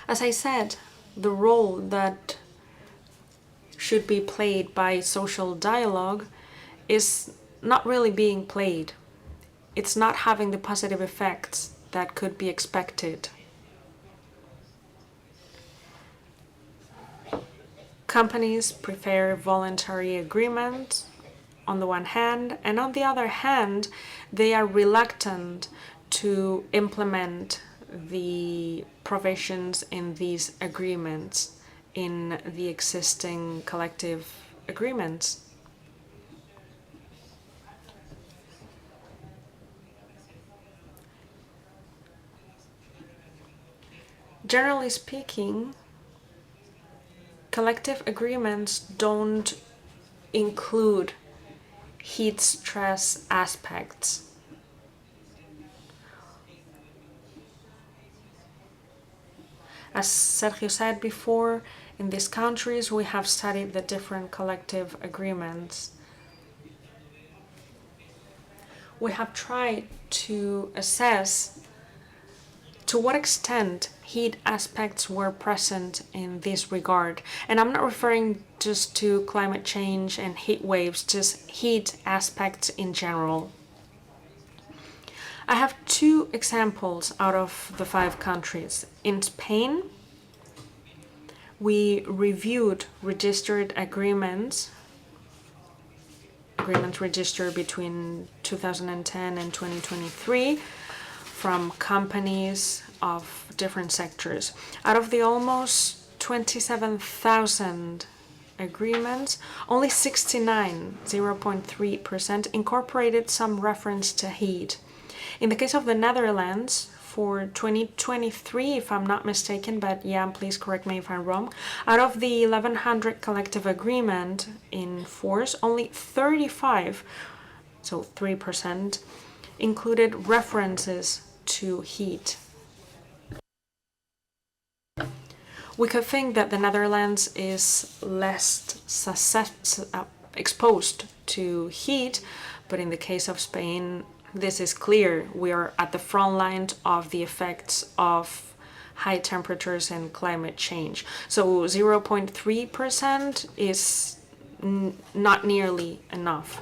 As I said, the role that should be played by social dialogue is not really being played. It's not having the positive effects that could be expected. Companies prefer voluntary agreements on the one hand, and on the other hand, they are reluctant to implement the provisions in these agreements in the existing collective agreements. Generally speaking, collective agreements don't include heat stress aspects. As Sergio said before, in these countries we have studied the different collective agreements. We have tried to assess to what extent heat aspects were present in this regard. And I'm not referring just to climate change and heat waves, just heat aspects in general. I have two examples out of the 5 countries. In Spain, we reviewed registered agreements registered between 2010 and 2023 from companies of different sectors. Out of the almost 27,000 agreements, only 69, 0.3%, incorporated some reference to heat. In the case of the Netherlands, for 2023, if I'm not mistaken, but yeah, please correct me if I'm wrong, out of the 1,100 collective agreement in force, only 35, so 3%, included references to heat. We could think that the Netherlands is less exposed to heat, but in the case of Spain, this is clear. We are at the front line of the effects of high temperatures and climate change. So 0.3% is not nearly enough.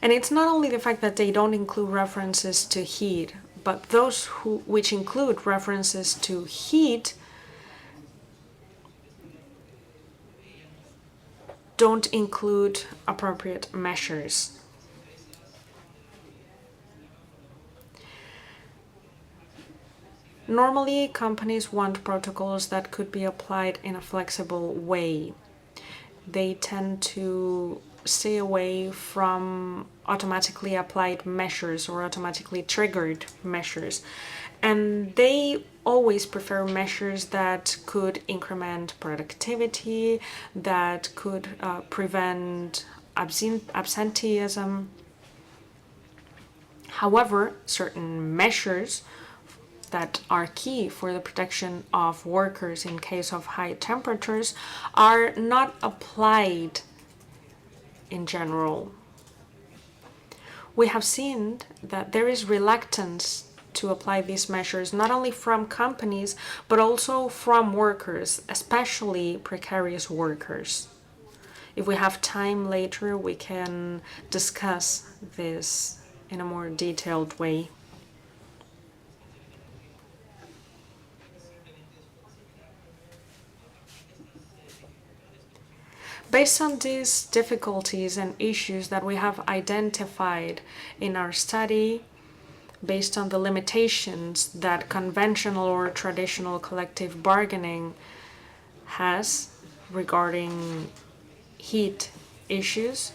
And it's not only the fact that they don't include references to heat, but those which include references to heat don't include appropriate measures. Normally, companies want protocols that could be applied in a flexible way. They tend to stay away from automatically applied measures or automatically triggered measures. And they always prefer measures that could increment productivity, that could prevent absenteeism. However, certain measures that are key for the protection of workers in case of high temperatures are not applied in general. We have seen that there is reluctance to apply these measures not only from companies but also from workers, especially precarious workers. If we have time later, we can discuss this in a more detailed way. Based on these difficulties and issues that we have identified in our study, based on the limitations that conventional or traditional collective bargaining has regarding heat issues,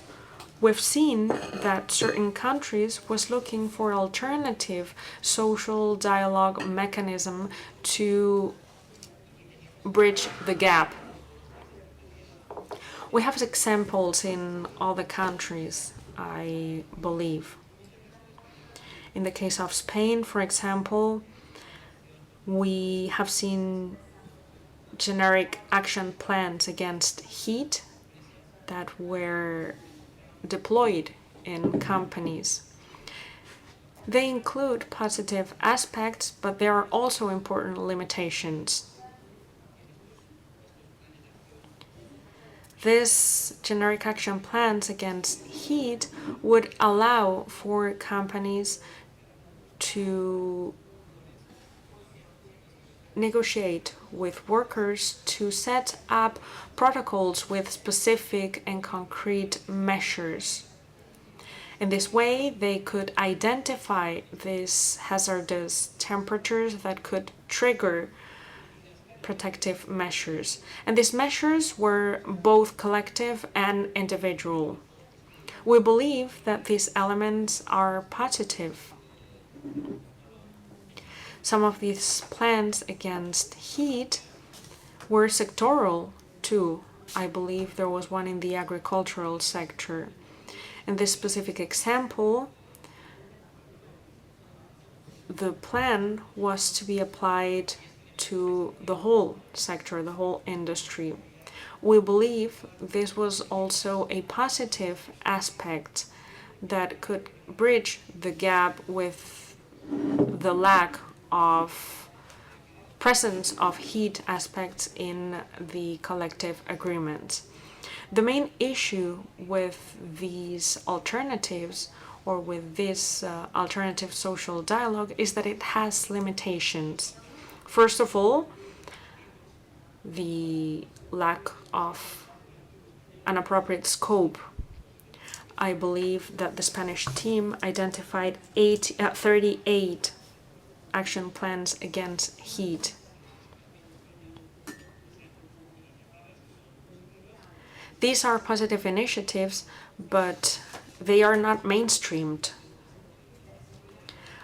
we've seen that certain countries was looking for alternative social dialogue mechanism to bridge the gap. We have examples in all the countries, I believe. In the case of Spain, for example, we have seen generic action plans against heat that were deployed in companies. They include positive aspects, but there are also important limitations. This generic action plans against heat would allow for companies to negotiate with workers to set up protocols with specific and concrete measures. In this way, they could identify these hazardous temperatures that could trigger protective measures. And these measures were both collective and individual. We believe that these elements are positive. Some of these plans against heat were sectoral too. I believe there was one in the agricultural sector. In this specific example, the plan was to be applied to the whole sector, the whole industry. We believe this was also a positive aspect that could bridge the gap with the lack of presence of heat aspects in the collective agreement. The main issue with these alternatives or with this alternative social dialogue is that it has limitations. First of all, the lack of an appropriate scope. I believe that the Spanish team identified 38 action plans against heat. These are positive initiatives, but they are not mainstreamed.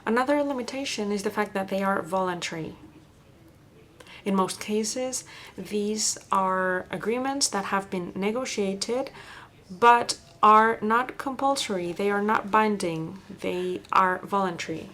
Another limitation is the fact that they are voluntary. In most cases, these are agreements that have been negotiated, but are not compulsory, they are not binding, they are voluntary.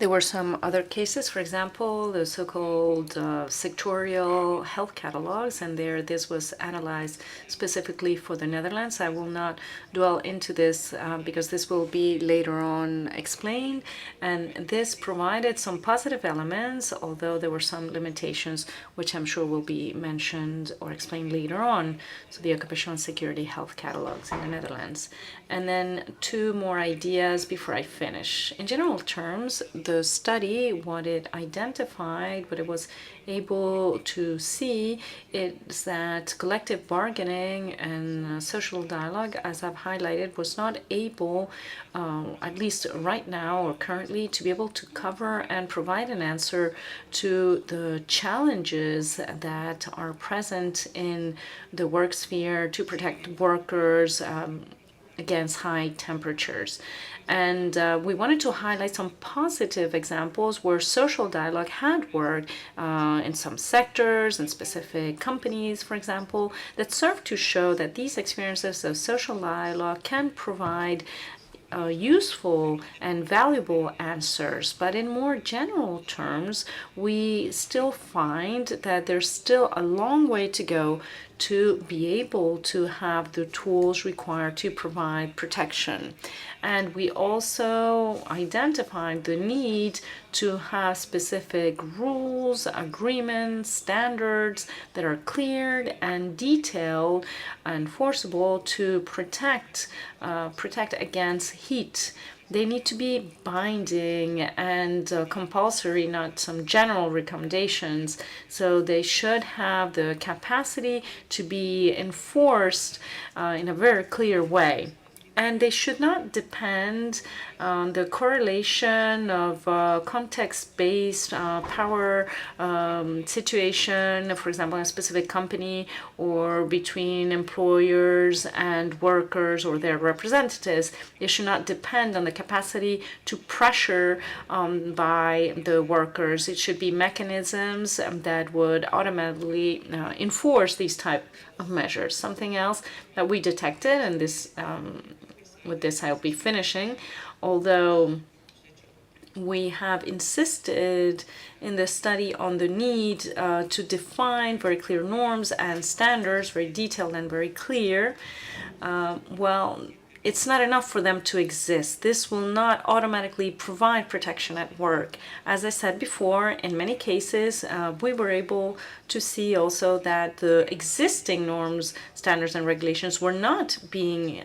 There were some other cases, for example, the so-called sectorial health catalogs, and this was analyzed specifically for the Netherlands. I will not dwell into this because this will be later on explained. And this provided some positive elements, although there were some limitations, which I'm sure will be mentioned or explained later on. So the occupational security health catalogs in the Netherlands. And then 2 more ideas before I finish. In general terms, the study, what it identified, what it was able to see, is that collective bargaining and social dialogue, as I've highlighted, was not able, at least right now or currently, to be able to cover and provide an answer to the challenges that are present in the work sphere to protect workers against high temperatures. And we wanted to highlight some positive examples where social dialogue had worked in some sectors and specific companies, for example, that served to show that these experiences of social dialogue can provide useful and valuable answers. But in more general terms, we still find that there's still a long way to go to be able to have the tools required to provide protection. And we also identified the need to have specific rules, agreements, standards that are clear and detailed and enforceable to protect against heat. They need to be binding and compulsory, not some general recommendations. So they should have the capacity to be enforced in a very clear way. And they should not depend on the correlation of context-based power situation, for example, in a specific company or between employers and workers or their representatives. It should not depend on the capacity to pressure by the workers. It should be mechanisms that would automatically enforce these type of measures. Something else that we detected, and this with this I'll be finishing, although we have insisted in the study on the need to define very clear norms and standards, very detailed and very clear, well, it's not enough for them to exist. This will not automatically provide protection at work. As I said before, in many cases, we were able to see also that the existing norms, standards, and regulations were not being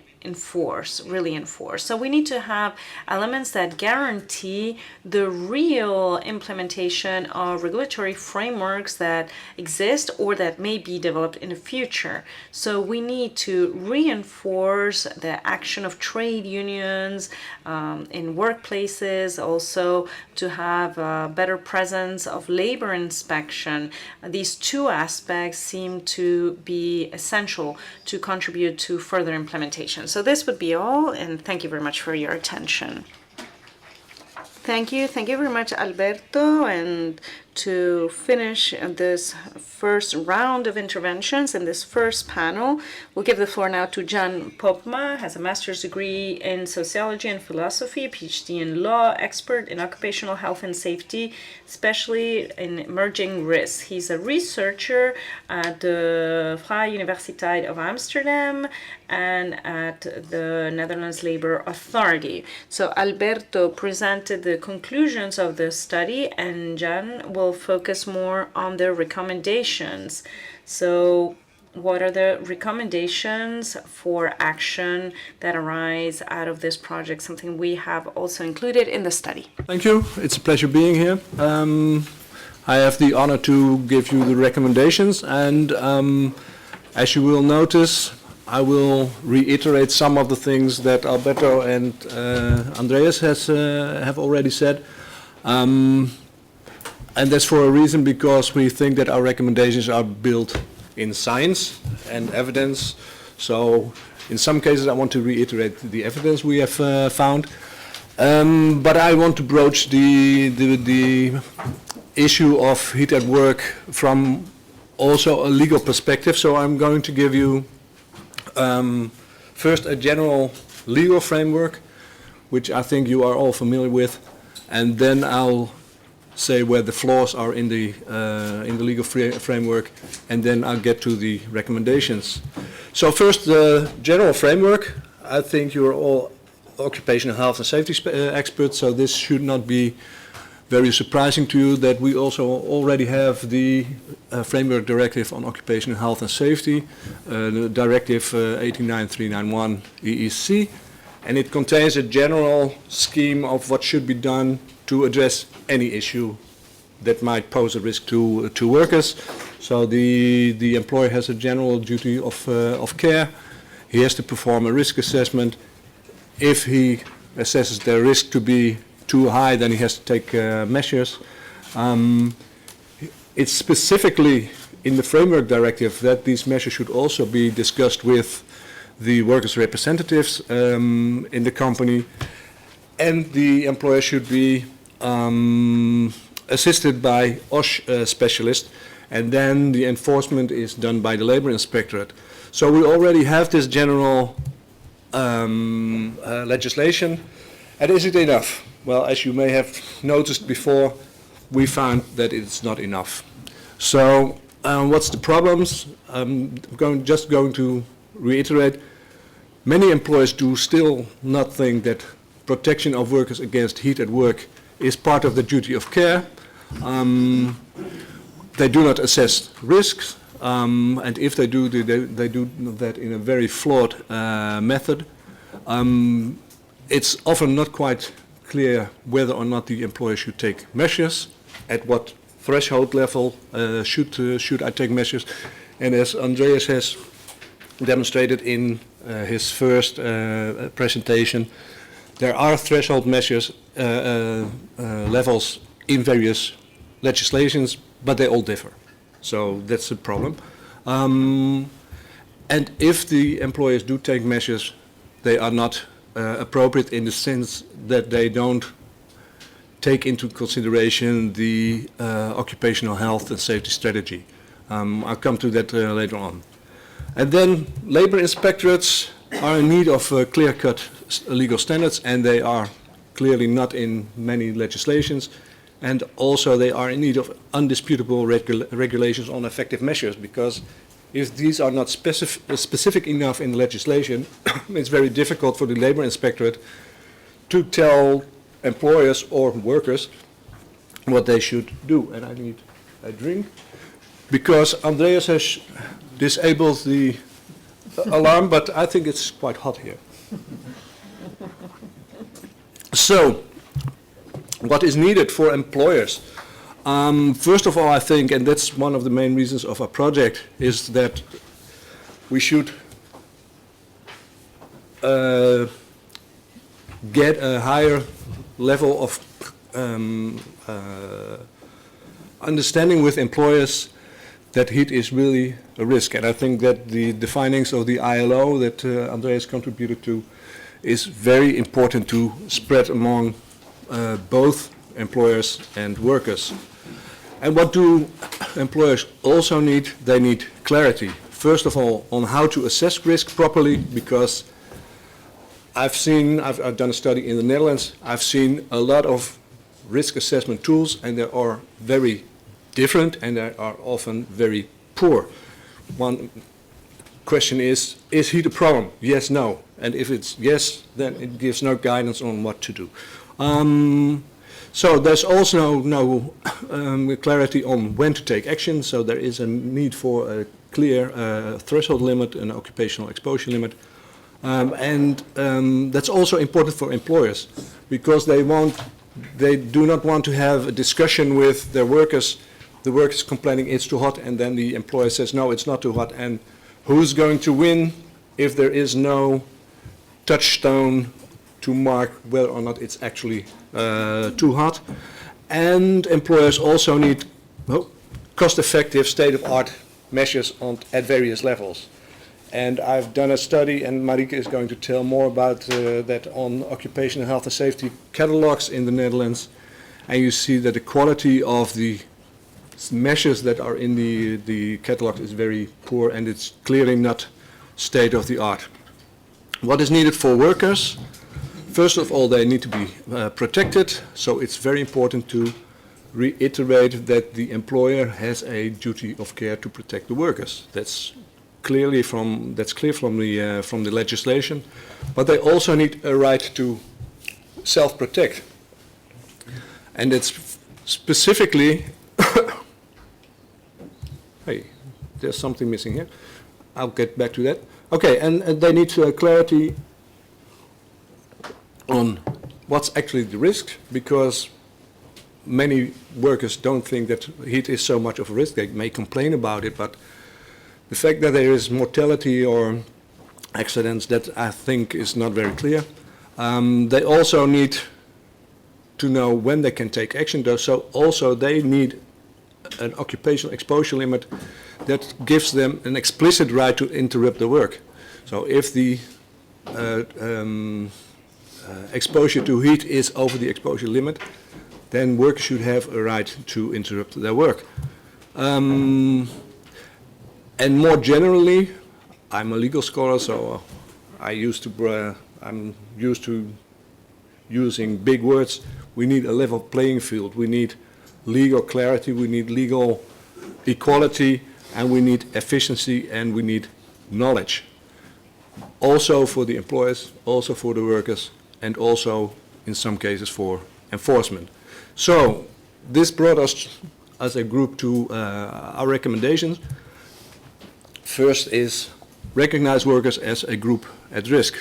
really enforced. So we need to have elements that guarantee the real implementation of regulatory frameworks that exist or that may be developed in the future. So we need to reinforce the action of trade unions in workplaces, also to have a better presence of labor inspection. These 2 aspects seem to be essential to contribute to further implementation. So this would be all, and thank you very much for your attention. Thank you very much, Alberto. And to finish this first round of interventions in this first panel, we'll give the floor now to Jan Popma, has a master's degree in sociology and philosophy, a PhD in law, expert in occupational health and safety, especially in emerging risks. He's a researcher at the Vrije Universiteit of Amsterdam and at the Netherlands Labour Authority. So Alberto presented the conclusions of the study, and Jan will focus more on the recommendations. So what are the recommendations for action that arise out of this project, something we have also included in the study? Thank you. It's a pleasure being here. I have the honor to give you the recommendations, and as you will notice, I will reiterate some of the things that Alberto and Andreas have already said. And that's for a reason, because we think that our recommendations are built in science and evidence. So in some cases I want to reiterate the evidence we have found. But I want to broach the issue of heat at work from also a legal perspective. So I'm going to give you first a general legal framework, which I think you are all familiar with. and then I'll say where the flaws are in the legal framework, and then I'll get to the recommendations. So first, the general framework. I think you're all occupational health and safety experts, so this should not be very surprising to you that we also already have the framework directive on occupational health and safety, the directive 89391 EEC, and it contains a general scheme of what should be done to address any issue that might pose a risk to workers. So the employer has a general duty of care. He has to perform a risk assessment. If he assesses the risk to be too high, then he has to take measures. It's specifically in the framework directive that these measures should also be discussed with the workers' representatives in the company, and the employer should be assisted by OHS specialists, and then the enforcement is done by the labor inspectorate. So we already have this general legislation, and is it enough? Well, as you may have noticed before, we found that it's not enough. So what's the problems? I'm just going to reiterate, many employers do still not think that protection of workers against heat at work is part of the duty of care. They do not assess risks, and if they do, they do that in a very flawed method. It's often not quite clear whether or not the employer should take measures, at what threshold level should I take measures. And as Andreas has demonstrated in his first presentation, there are threshold measures levels in various legislations, but they all differ. So that's a problem. And if the employers do take measures, they are not appropriate in the sense that they don't take into consideration the occupational health and safety strategy. I'll come to that later on. And then labor inspectorates are in need of clear-cut legal standards, and they are clearly not in many legislations. And also they are in need of undisputable regulations on effective measures, because if these are not specific enough in legislation, it's very difficult for the labor inspectorate to tell employers or workers what they should do. And I need a drink, because Andreas has disabled the alarm, but I think it's quite hot here. So, what is needed for employers? First of all, I think, and that's one of the main reasons of our project, is that we should get a higher level of understanding with employers that heat is really a risk. And I think that the findings of the ILO that Andreas contributed to is very important to spread among both employers and workers. And what do employers also need? They need clarity. First of all, on how to assess risk properly, because I've done a study in the Netherlands. I've seen a lot of risk assessment tools, and they are very different, and they are often very poor. One question is heat a problem? Yes, no. And if it's yes, then it gives no guidance on what to do. So there's also no clarity on when to take action, so there is a need for a clear threshold limit, an occupational exposure limit. And that's also important for employers, because they do not want to have a discussion with their workers, the workers complaining it's too hot, and then the employer says no, it's not too hot, and who's going to win if there is no touchstone to mark whether or not it's actually too hot. And employers also need cost-effective, state-of-art measures at various levels. And I've done a study, and Marieke is going to tell more about that, on occupational health and safety catalogs in the Netherlands. And you see that the quality of the measures that are in the catalog is very poor, and it's clearly not state-of-the-art. What is needed for workers? First of all, they need to be protected, so it's very important to reiterate that the employer has a duty of care to protect the workers. That's clear from the legislation, but they also need a right to self-protect, and it's specifically. Hey, there's something missing here. I'll get back to that. Okay, and they need clarity on what's actually the risk, because many workers don't think that heat is so much of a risk. They may complain about it, but the fact that there is mortality or accidents, that I think is not very clear. They also need to know when they can take action, though, so also they need an occupational exposure limit that gives them an explicit right to interrupt the work. So if the exposure to heat is over the exposure limit, then workers should have a right to interrupt their work. And more generally, I'm a legal scholar, so I'm used to using big words. We need a level playing field. We need legal clarity, we need legal equality, and we need efficiency, and we need knowledge. Also for the employers, also for the workers, and also in some cases for enforcement. So this brought us as a group to our recommendations. First is recognize workers as a group at risk.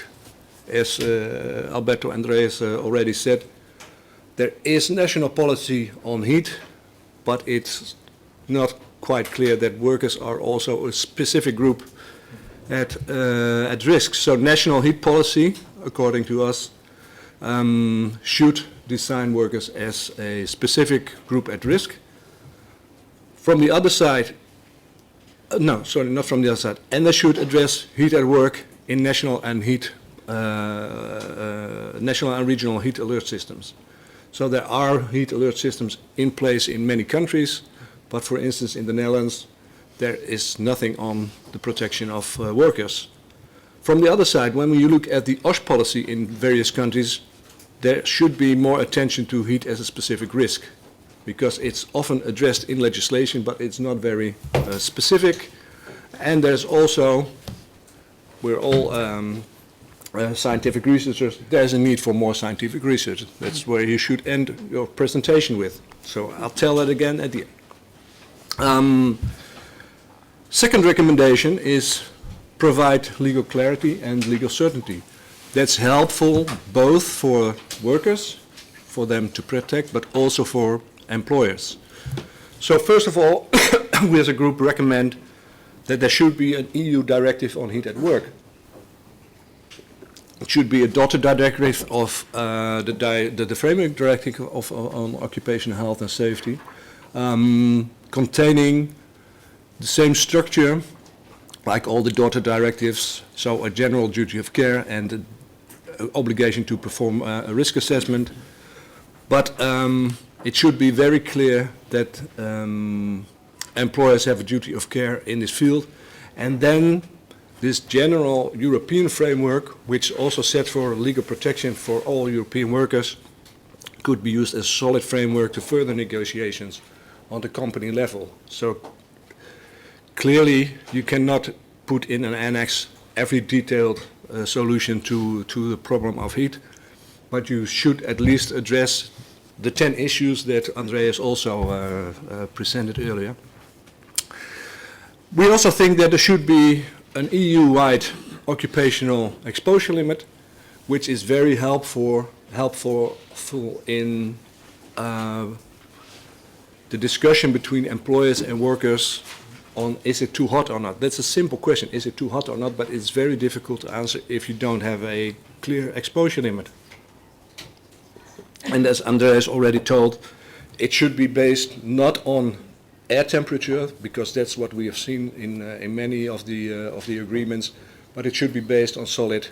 As Alberto Andreas already said, there is national policy on heat, but it's not quite clear that workers are also a specific group at risk. So national heat policy, according to us, should design workers as a specific group at risk. From the other side, not from the other side, and they should address heat at work in national and regional heat alert systems. So there are heat alert systems in place in many countries, but for instance in the Netherlands there is nothing on the protection of workers. From the other side, when you look at the OHS policy in various countries, there should be more attention to heat as a specific risk, because it's often addressed in legislation, but it's not very specific. And there's also, we're all scientific researchers, there's a need for more scientific research. That's where you should end your presentation with. So I'll tell that again at the end. Second recommendation is provide legal clarity and legal certainty. That's helpful both for workers, for them to protect, but also for employers. So first of all, we as a group recommend that there should be an EU directive on heat at work. It should be a daughter directive of the framework directive on occupational health and safety, containing the same structure like all the daughter directives, so a general duty of care and an obligation to perform a risk assessment. But it should be very clear that employers have a duty of care in this field, and then this general European framework, which also sets for legal protection for all European workers, could be used as a solid framework to further negotiations on the company level. So clearly you cannot put in an annex every detailed solution to the problem of heat, but you should at least address the 10 issues that Andreas also presented earlier. We also think that there should be an EU-wide occupational exposure limit, which is very helpful in the discussion between employers and workers on is it too hot or not. That's a simple question, is it too hot or not, but it's very difficult to answer if you don't have a clear exposure limit. And as Andreas already told, it should be based not on air temperature, because that's what we have seen in many of the agreements, but it should be based on solid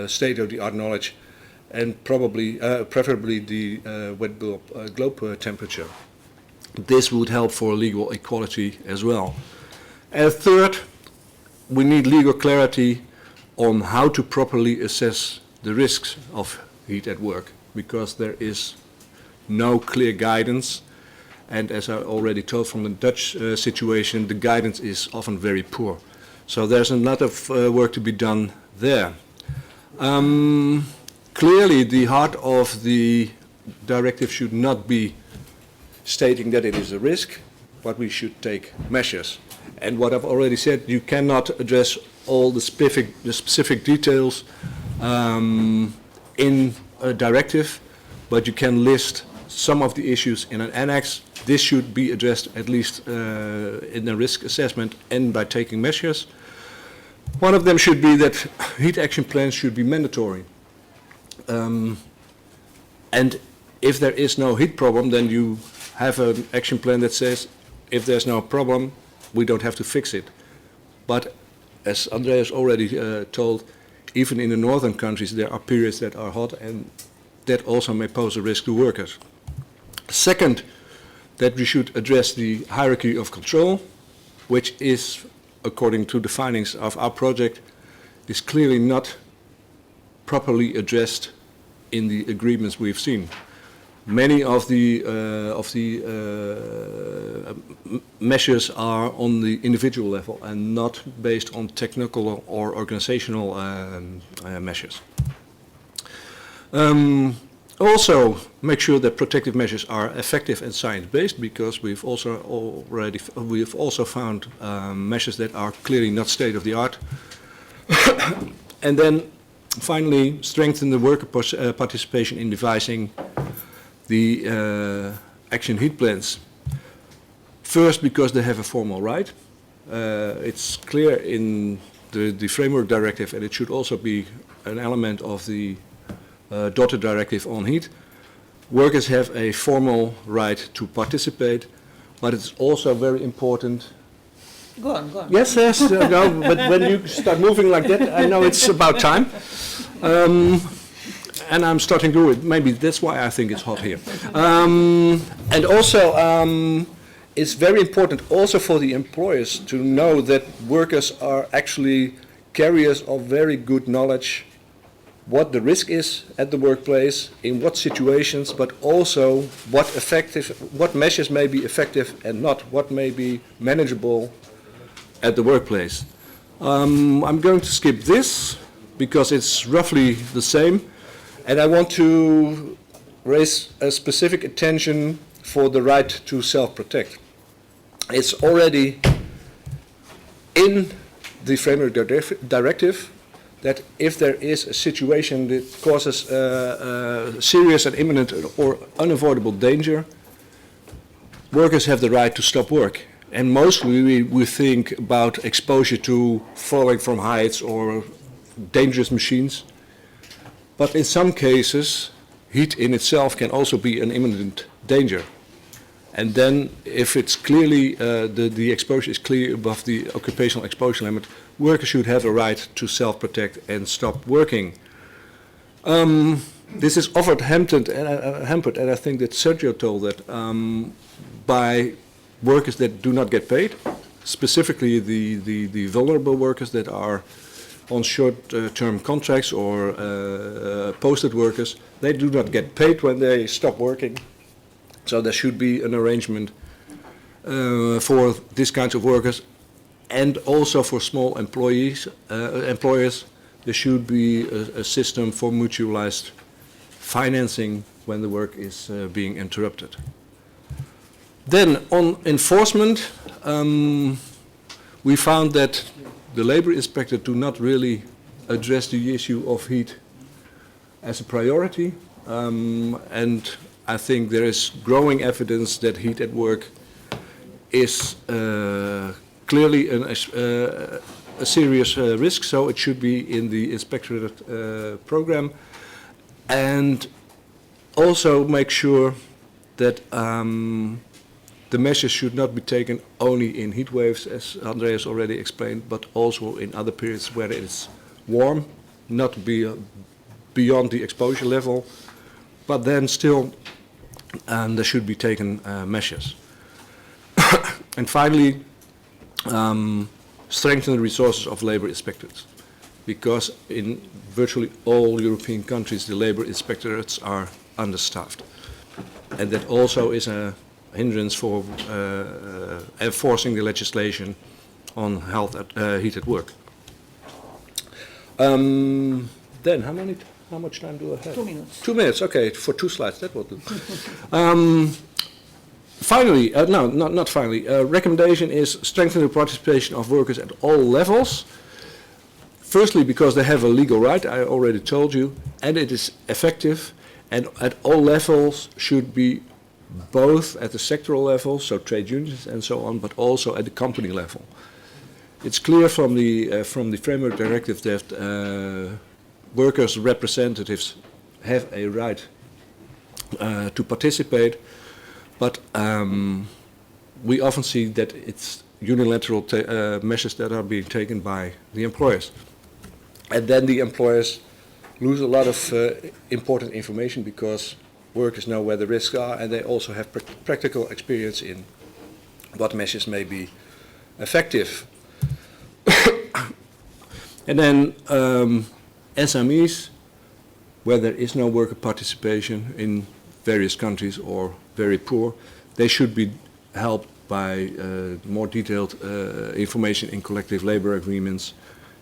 state-of-the-art knowledge, and preferably the wet globe temperature. This would help for legal equality as well. And third, we need legal clarity on how to properly assess the risks of heat at work, because there is no clear guidance. And as I already told from the Dutch situation, the guidance is often very poor. So there's a lot of work to be done there. Clearly, the heart of the directive should not be stating that it is a risk, but we should take measures. And what I've already said, you cannot address all the specific details in a directive, but you can list some of the issues in an annex. This should be addressed at least in a risk assessment and by taking measures. One of them should be that heat action plans should be mandatory. And if there is no heat problem, then you have an action plan that says if there's no problem, we don't have to fix it. But as Andreas already told, even in the northern countries there are periods that are hot, and that also may pose a risk to workers. Second, that we should address the hierarchy of control, which is, according to the findings of our project, is clearly not properly addressed in the agreements we've seen. Many of the measures are on the individual level and not based on technical or organizational measures. Also, make sure that protective measures are effective and science-based, because we've also found measures that are clearly not state-of-the-art. And then, finally, strengthen the worker participation in devising the action heat plans. First, because they have a formal right. It's clear in the framework directive, and it should also be an element of the daughter directive on heat. Workers have a formal right to participate, but it's also very important. Go on. Yes, no, but when you start moving like that, I know it's about time. And I'm starting to do it. Maybe that's why I think it's hot here. And also, it's very important also for the employers to know that workers are actually carriers of very good knowledge what the risk is at the workplace, in what situations, but also what measures may be effective and not, what may be manageable at the workplace. I'm going to skip this because it's roughly the same, and I want to raise a specific attention for the right to self-protect. It's already in the framework directive that if there is a situation that causes serious and imminent or unavoidable danger, workers have the right to stop work. And mostly we think about exposure to falling from heights or dangerous machines. But in some cases, heat in itself can also be an imminent danger. And then if it's clearly, the exposure is clear above the occupational exposure limit, workers should have a right to self-protect and stop working. This is often hampered, and I think that Sergio told that, by workers that do not get paid, specifically the vulnerable workers that are on short-term contracts or posted workers. They do not get paid when they stop working. So there should be an arrangement for these kinds of workers, and also for small employers. There should be a system for mutualized financing when the work is being interrupted. Then on enforcement, we found that the labor inspector do not really address the issue of heat as a priority, and I think there is growing evidence that heat at work is clearly a serious risk, so it should be in the inspectorate program, and also make sure that the measures should not be taken only in heat waves, as Andreas already explained, but also in other periods where it is warm, not be beyond the exposure level, but then still there should be taken measures. And finally, strengthen the resources of labor inspectors. because in virtually all European countries the labor inspectorates are understaffed. And that also is a hindrance for enforcing the legislation on heat at work. Then how much time do I have? 2 minutes. 2 minutes, okay, for 2 slides, that will do. Finally, no, not finally, recommendation is strengthen the participation of workers at all levels. Firstly, because they have a legal right, I already told you, and it is effective, and at all levels should be both at the sectoral level, so trade unions and so on, but also at the company level. It's clear from the framework directive that workers' representatives have a right to participate, but we often see that it's unilateral measures that are being taken by the employers. And then the employers lose a lot of important information because workers know where the risks are and they also have practical experience in what measures may be effective. And then SMEs, where there is no worker participation in various countries or very poor, they should be helped by more detailed information in collective labor agreements.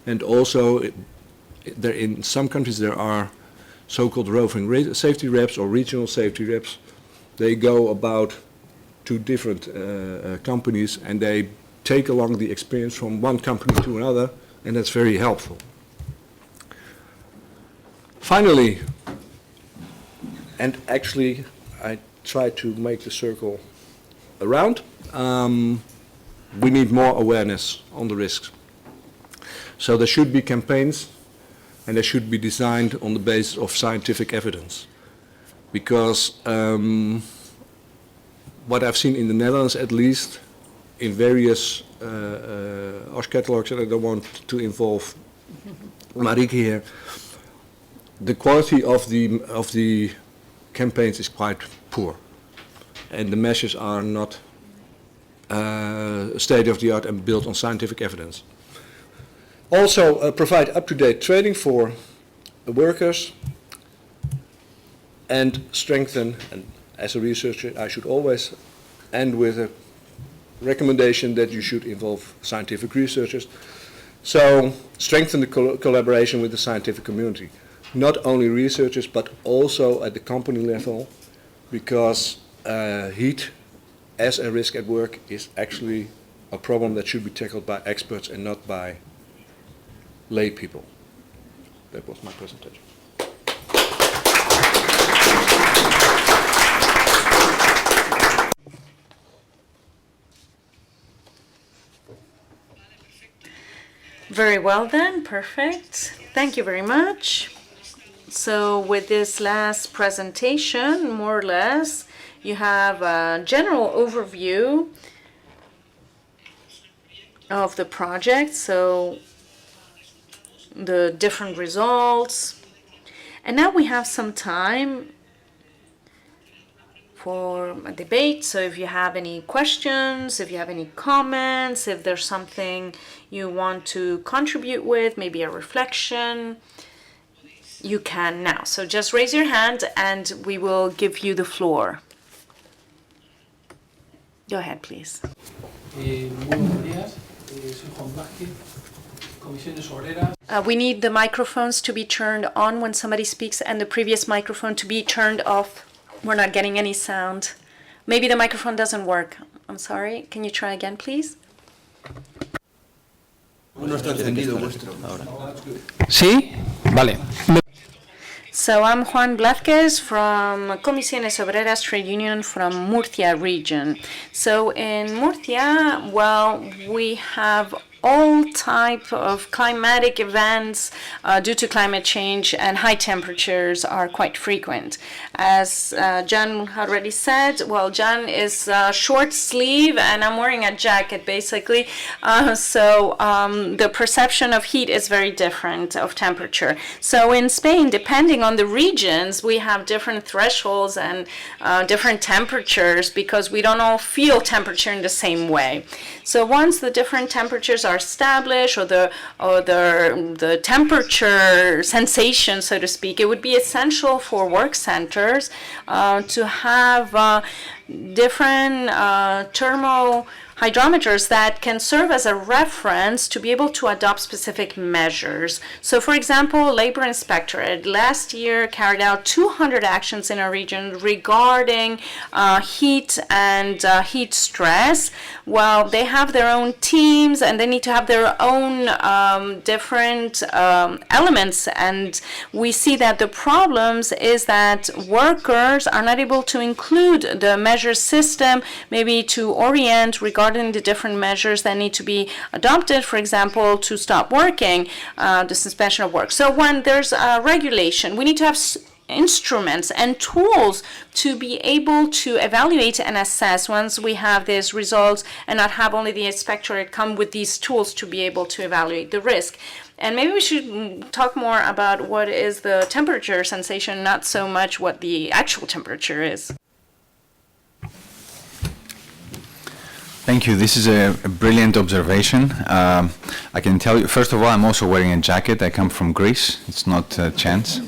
And also, in some countries there are so-called roving safety reps or regional safety reps. They go about to different companies and they take along the experience from one company to another, and that's very helpful. Finally, and actually I try to make the circle around, we need more awareness on the risks. So there should be campaigns, and they should be designed on the basis of scientific evidence. Because what I've seen in the Netherlands, at least, in various OHS catalogs, and I don't want to involve Marieke here, the quality of the campaigns is quite poor, and the measures are not state of the art and built on scientific evidence. Also, provide up-to-date training for workers and strengthen, and as a researcher I should always end with a recommendation that you should involve scientific researchers. So strengthen the collaboration with the scientific community. Not only researchers but also at the company level, because heat as a risk at work is actually a problem that should be tackled by experts and not by lay people. That was my presentation. Very well then, perfect. Thank you very much. So with this last presentation, more or less, you have a general overview of the project, so the different results. And now we have some time for a debate. So if you have any questions, if you have any comments, if there's something you want to contribute with, maybe a reflection, you can now. So just raise your hand and we will give you the floor. Go ahead, please. We need the microphones to be turned on when somebody speaks and the previous microphone to be turned off. We're not getting any sound. Maybe the microphone doesn't work. I'm sorry. Can you try again, please? ¿Sí? Vale. So I'm Juan Blázquez from Comisiones Obreras Trade Union from Murcia region. So in Murcia, well, we have all type of climatic events due to climate change, and high temperatures are quite frequent. As Jan already said, well, Jan is short sleeve and I'm wearing a jacket basically. So the perception of heat is very different of temperature. So in Spain, depending on the regions, we have different thresholds and different temperatures because we don't all feel temperature in the same way. So once the different temperatures are are established, or the temperature sensation, so to speak, it would be essential for work centers to have different thermal hydrometers that can serve as a reference to be able to adopt specific measures. So for example, Labor Inspectorate last year carried out 200 actions in our region regarding heat and heat stress. Well, they have their own teams and they need to have their own different elements, and we see that the problems is that workers are not able to include the measure system, maybe to orient regarding the different measures that need to be adopted, for example, to stop working, the suspension of work. So when there's a regulation, we need to have instruments and tools to be able to evaluate and assess once we have these results, and not have only the inspectorate come with these tools to be able to evaluate the risk. And maybe we should talk more about what is the temperature sensation, not so much what the actual temperature is. Thank you. This is a brilliant observation. I can tell you, first of all, I'm also wearing a jacket. I come from Greece. It's not a chance.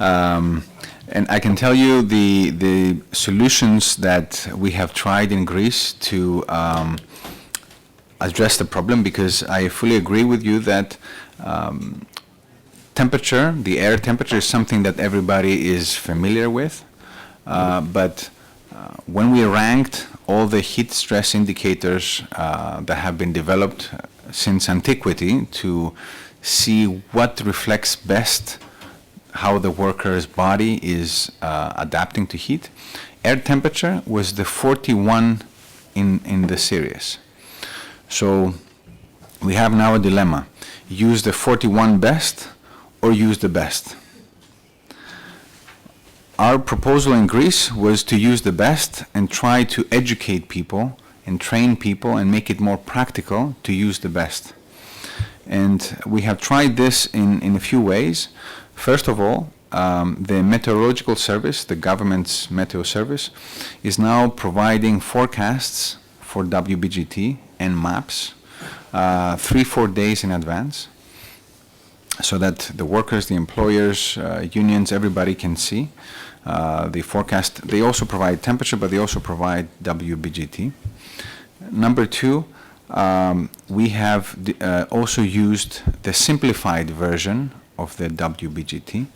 And I can tell you the solutions that we have tried in Greece to address the problem, because I fully agree with you that temperature, the air temperature, is something that everybody is familiar with. But when we ranked all the heat stress indicators that have been developed since antiquity to see what reflects best how the worker's body is adapting to heat, air temperature was the 41 in the series. So we have now a dilemma: use the 41 best or use the best. Our proposal in Greece was to use the best and try to educate people and train people and make it more practical to use the best. And we have tried this in a few ways. First of all, the meteorological service, the government's meteo service, is now providing forecasts for WBGT and maps 3-4 days in advance, so that the workers, the employers, unions, everybody can see the forecast. They also provide temperature, but they also provide WBGT. Number two, we have also used the simplified version of the WBGT,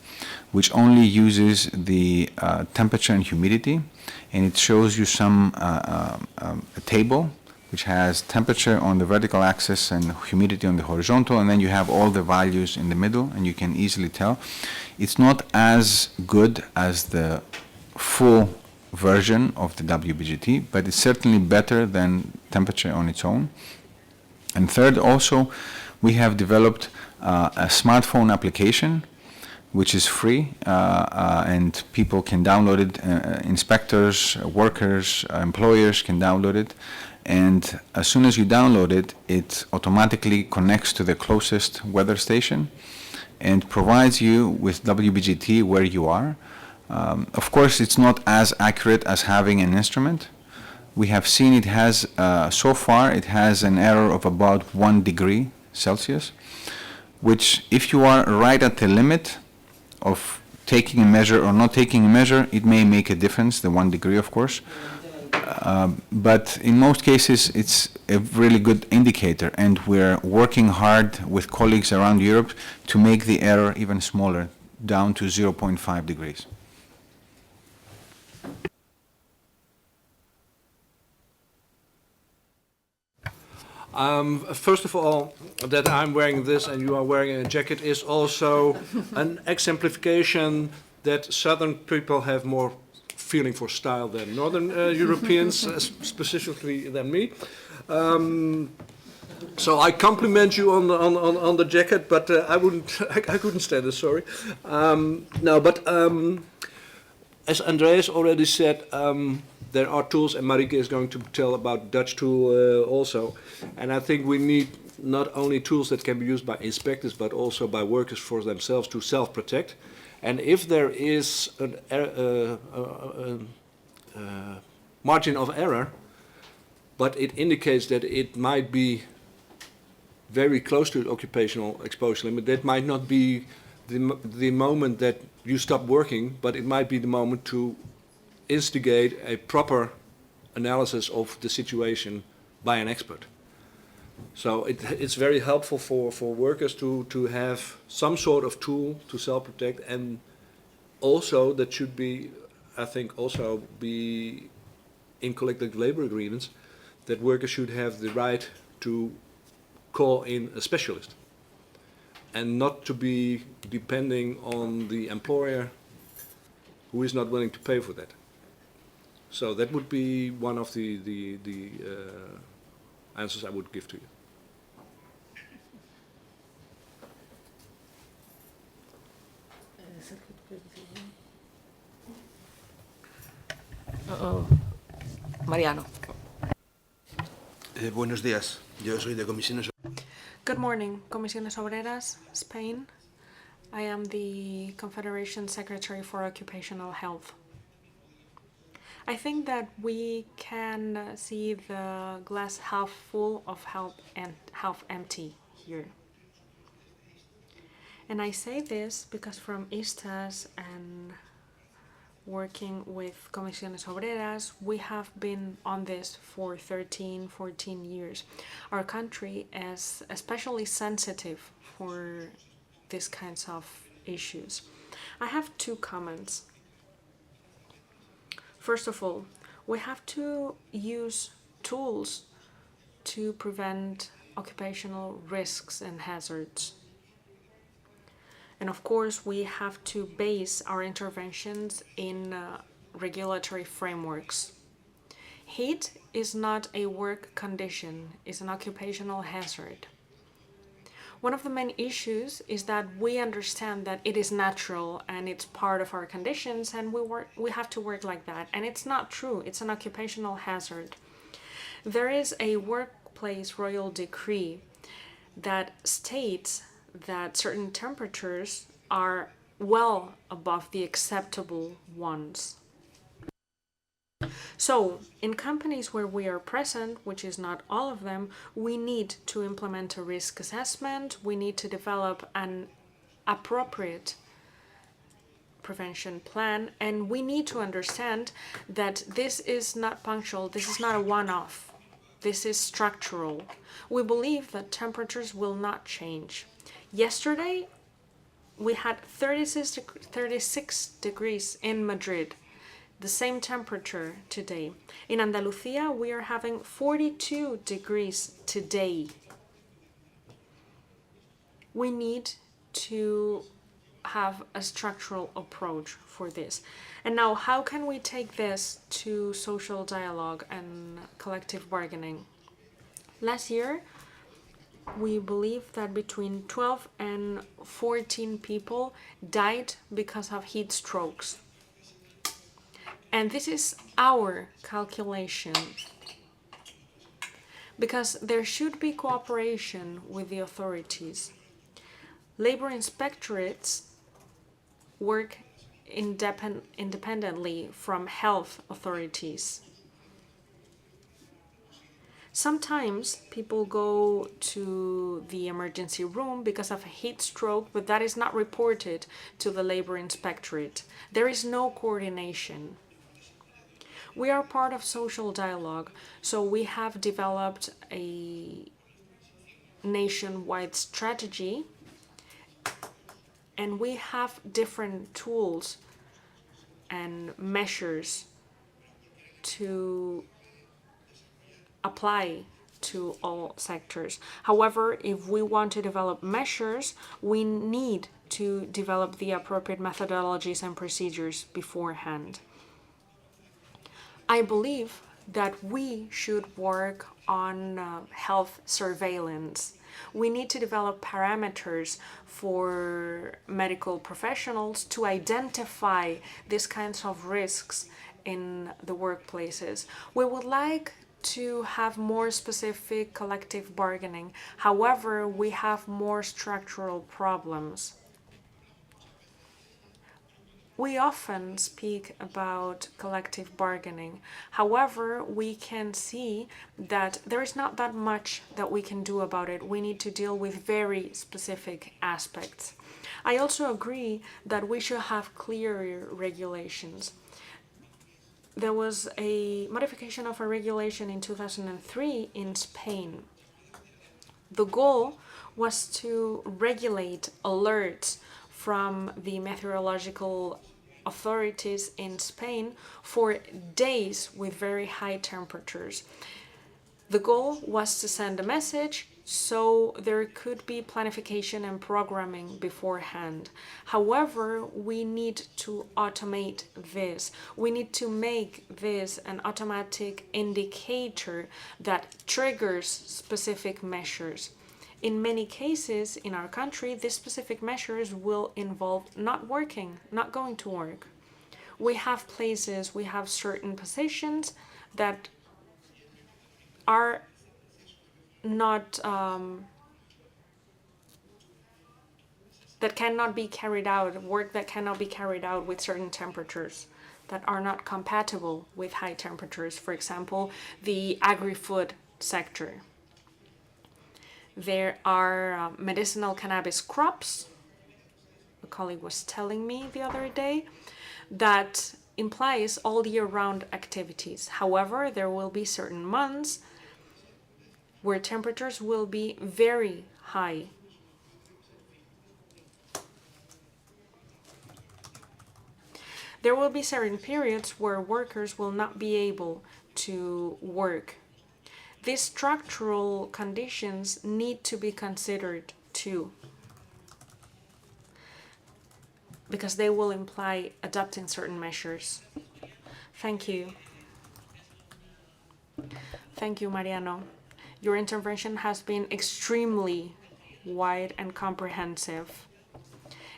which only uses the temperature and humidity, and it shows you some a table which has temperature on the vertical axis and humidity on the horizontal, and then you have all the values in the middle, and you can easily tell. It's not as good as the full version of the WBGT, but it's certainly better than temperature on its own. And third, also, we have developed a smartphone application which is free, and people can download it. Inspectors, workers, employers can download it. And as soon as you download it, it automatically connects to the closest weather station and provides you with WBGT where you are. Of course, it's not as accurate as having an instrument. We have seen it has, so far, it has an error of about 1 degree Celsius, which if you are right at the limit of taking a measure or not taking a measure, it may make a difference, the 1 degree, of course. But in most cases, it's a really good indicator, and we're working hard with colleagues around Europe to make the error even smaller, down to 0.5 degrees. First of all, that I'm wearing this and you are wearing a jacket is also an exemplification that Southern people have more feeling for style than Northern Europeans, specifically than me. So I compliment you on the jacket, but I couldn't stand it. Sorry. No, but as Andreas already said, there are tools, and Marike is going to tell about Dutch tool also. And I think we need not only tools that can be used by inspectors, but also by workers for themselves to self-protect. And if there is a margin of error, but it indicates that it might be very close to the occupational exposure limit, that might not be the moment that you stop working, but it might be the moment to instigate a proper analysis of the situation by an expert. So it's very helpful for workers to have some sort of tool to self-protect, and also that should be, I think, also be in collective labor agreements, that workers should have the right to call in a specialist and not to be depending on the employer who is not willing to pay for that. So that would be one of the answers I would give to you. Mariano. Buenos días, yo soy de Comisiones. Good morning, Comisiones Obreras, Spain. I am the Confederation Secretary for Occupational Health. I think that we can see the glass half full of and half empty here. And I say this because from ISTAS and working with Comisiones Obreras, we have been on this for 13, 14 years. Our country is especially sensitive for these kinds of issues. I have two comments. First of all, we have to use tools to prevent occupational risks and hazards. And of course, we have to base our interventions in regulatory frameworks. Heat is not a work condition, it's an occupational hazard. One of the main issues is that we understand that it is natural and it's part of our conditions, and we have to work like that. And it's not true, it's an occupational hazard. There is a workplace royal decree that states that certain temperatures are well above the acceptable ones. So, in companies where we are present, which is not all of them, we need to implement a risk assessment, we need to develop an appropriate prevention plan, and we need to understand that this is not punctual, this is not a one-off, this is structural. We believe that temperatures will not change. Yesterday, we had 36 degrees in Madrid, the same temperature today. In Andalusia, we are having 42 degrees today. We need to have a structural approach for this. And now, how can we take this to social dialogue and collective bargaining? Last year, we believe that between 12 and 14 people died because of heat strokes. And this is our calculation, because there should be cooperation with the authorities. Labor inspectorates work independently from health authorities. Sometimes people go to the emergency room because of a heat stroke, but that is not reported to the labor inspectorate. There is no coordination. We are part of social dialogue, so we have developed a nationwide strategy, and we have different tools and measures to apply to all sectors. However, if we want to develop measures, we need to develop the appropriate methodologies and procedures beforehand. I believe that we should work on health surveillance. We need to develop parameters for medical professionals to identify these kinds of risks in the workplaces. We would like to have more specific collective bargaining. However, we have more structural problems. We often speak about collective bargaining. However, we can see that there is not that much that we can do about it. We need to deal with very specific aspects. I also agree that we should have clearer regulations. There was a modification of a regulation in 2003 in Spain. The goal was to regulate alerts from the meteorological authorities in Spain for days with very high temperatures. The goal was to send a message so there could be planification and programming beforehand. However, we need to automate this. We need to make this an automatic indicator that triggers specific measures. In many cases in our country, these specific measures will involve not working, not going to work. We have places, we have certain positions that are not that cannot be carried out, work that cannot be carried out with certain temperatures that are not compatible with high temperatures. For example, the agri-food sector. There are medicinal cannabis crops, a colleague was telling me the other day, that implies all year-round activities. However, there will be certain months where temperatures will be very high. There will be certain periods where workers will not be able to work. These structural conditions need to be considered too, because they will imply adopting certain measures. Thank you. Thank you, Mariano. Your intervention has been extremely wide and comprehensive.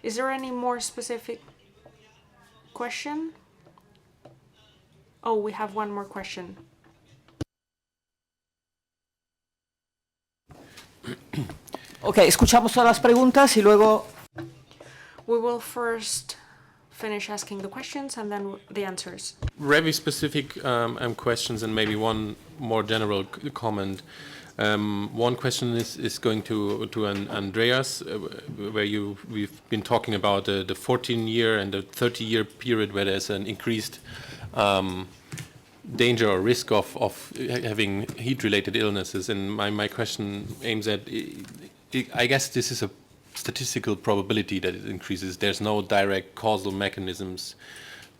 Is there any more specific question? Oh, we have one more question. Ok, escuchamos todas las preguntas y luego... We will first finish asking the questions and then the answers. Very specific questions and maybe one more general comment. One question is going to Andreas, where we've been talking about the 14-year and the 30-year period where there's an increased danger or risk of having heat-related illnesses. And my question aims at, I guess this is a statistical probability that it increases. There's no direct causal mechanisms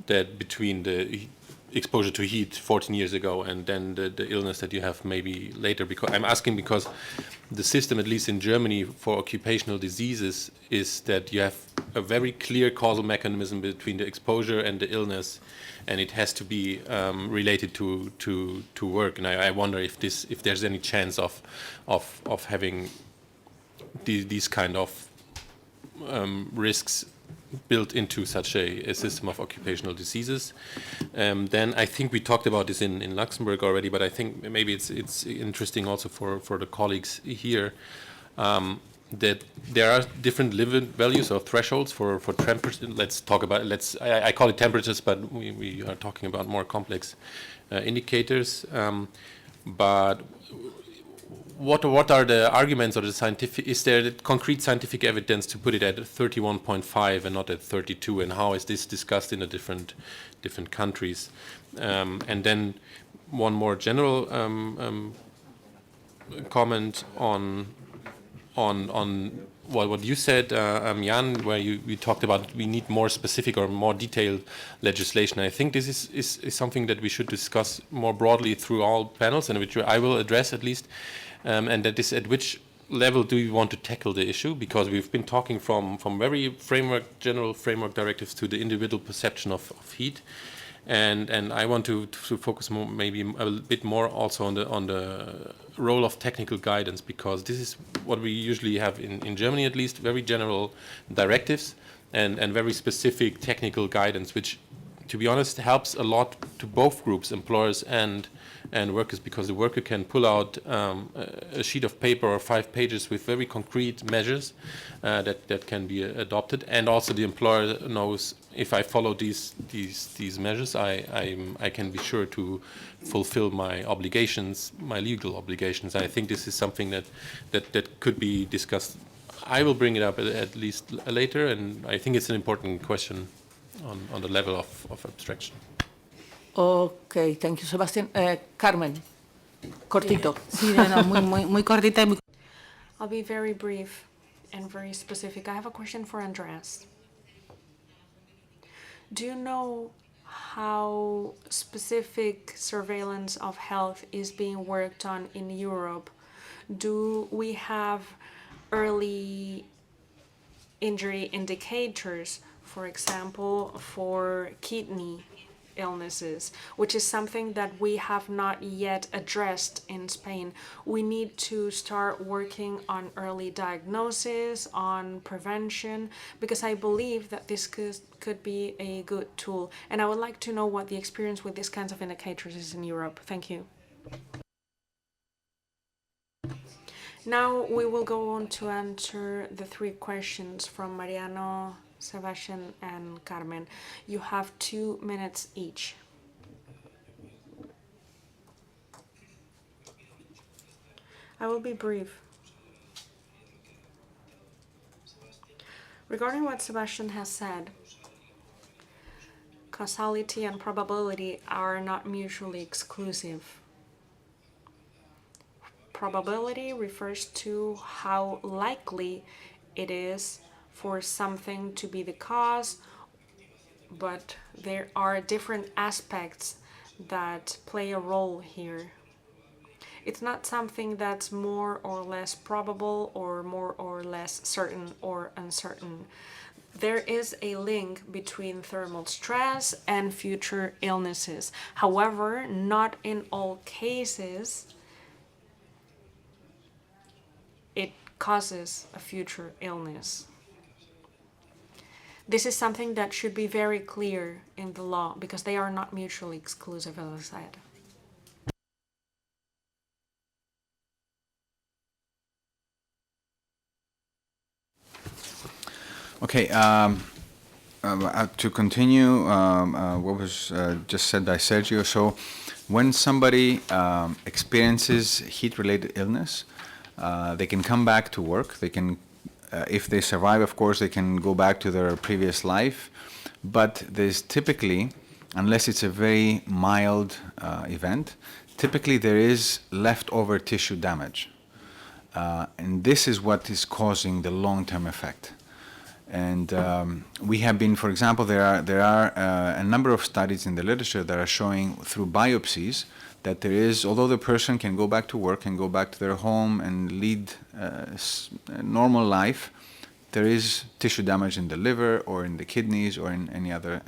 that between the exposure to heat 14 years ago and then the illness that you have maybe later. Because I'm asking because the system, at least in Germany, for occupational diseases is that you have a very clear causal mechanism between the exposure and the illness, and it has to be related to work. And I wonder if there's any chance of having these kind of risks built into such a system of occupational diseases. Then I think we talked about this in Luxembourg already, but I think maybe it's interesting also for the colleagues here that there are different limit values or thresholds for temperature. Let's talk about I call it temperatures, but we are talking about more complex indicators. But what are the arguments or the scientific? Is there concrete scientific evidence to put it at 31.5 and not at 32? And how is this discussed in the different countries? And then one more general comment on what you said, Jan, where you talked about we need more specific or more detailed legislation. I think this is something that we should discuss more broadly through all panels, and which I will address at least. And that is at which level do we want to tackle the issue? Because we've been talking from very general framework directives to the individual perception of heat, and I want to focus more, maybe a bit more also on the role of technical guidance, because this is what we usually have in Germany, at least, very general directives and very specific technical guidance, which to be honest, helps a lot to both groups, employers and workers, because the worker can pull out a sheet of paper or 5 pages with very concrete measures that can be adopted, and also the employer knows, if I follow these measures, I can be sure to fulfill my obligations, my legal obligations. I think this is something that could be discussed. I will bring it up at least later, and I think it's an important question on the level of abstraction. Okay, thank you, Sebastian. Carmen, cortito. Sí, no, muy cortita y muy... I'll be very brief and very specific. I have a question for Andreas. Do you know how specific surveillance of health is being worked on in Europe? Do we have early injury indicators, for example, for kidney illnesses, which is something that we have not yet addressed in Spain? We need to start working on early diagnosis, on prevention, because I believe that this could be a good tool. And I would like to know what the experience with these kinds of indicators is in Europe. Thank you. Now we will go on to answer the 3 questions from Mariano, Sebastian and Carmen. You have 2 minutes each. I will be brief. Regarding what Sebastian has said, causality and probability are not mutually exclusive. Probability refers to how likely it is for something to be the cause, but there are different aspects that play a role here. It's not something that's more or less probable or more or less certain or uncertain. There is a link between thermal stress and future illnesses. However, not in all cases it causes a future illness. This is something that should be very clear in the law, because they are not mutually exclusive, as I said. Okay, to continue what was just said by Sergio, so when somebody experiences heat-related illness, they can come back to work. They can, if they survive, of course, they can go back to their previous life. But there's typically, unless it's a very mild event, typically there is leftover tissue damage. And this is what is causing the long-term effect. And we have been, for example, there are a number of studies in the literature that are showing through biopsies that there is, although the person can go back to work and go back to their home and lead a normal life, there is tissue damage in the liver or in the kidneys or in any other,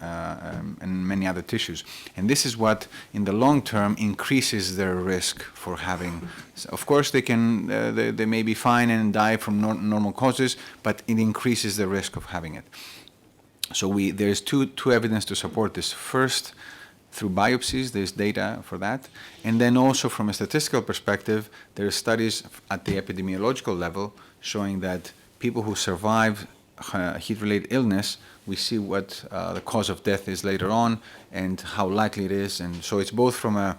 and many other tissues. And this is what, in the long term, increases their risk for having. Of course, they can, they may be fine and die from normal causes, but it increases the risk of having it. So there's two evidence to support this. First, through biopsies, there's data for that. And then also from a statistical perspective, there are studies at the epidemiological level showing that people who survive heat-related illness, we see what the cause of death is later on and how likely it is. And so it's both from a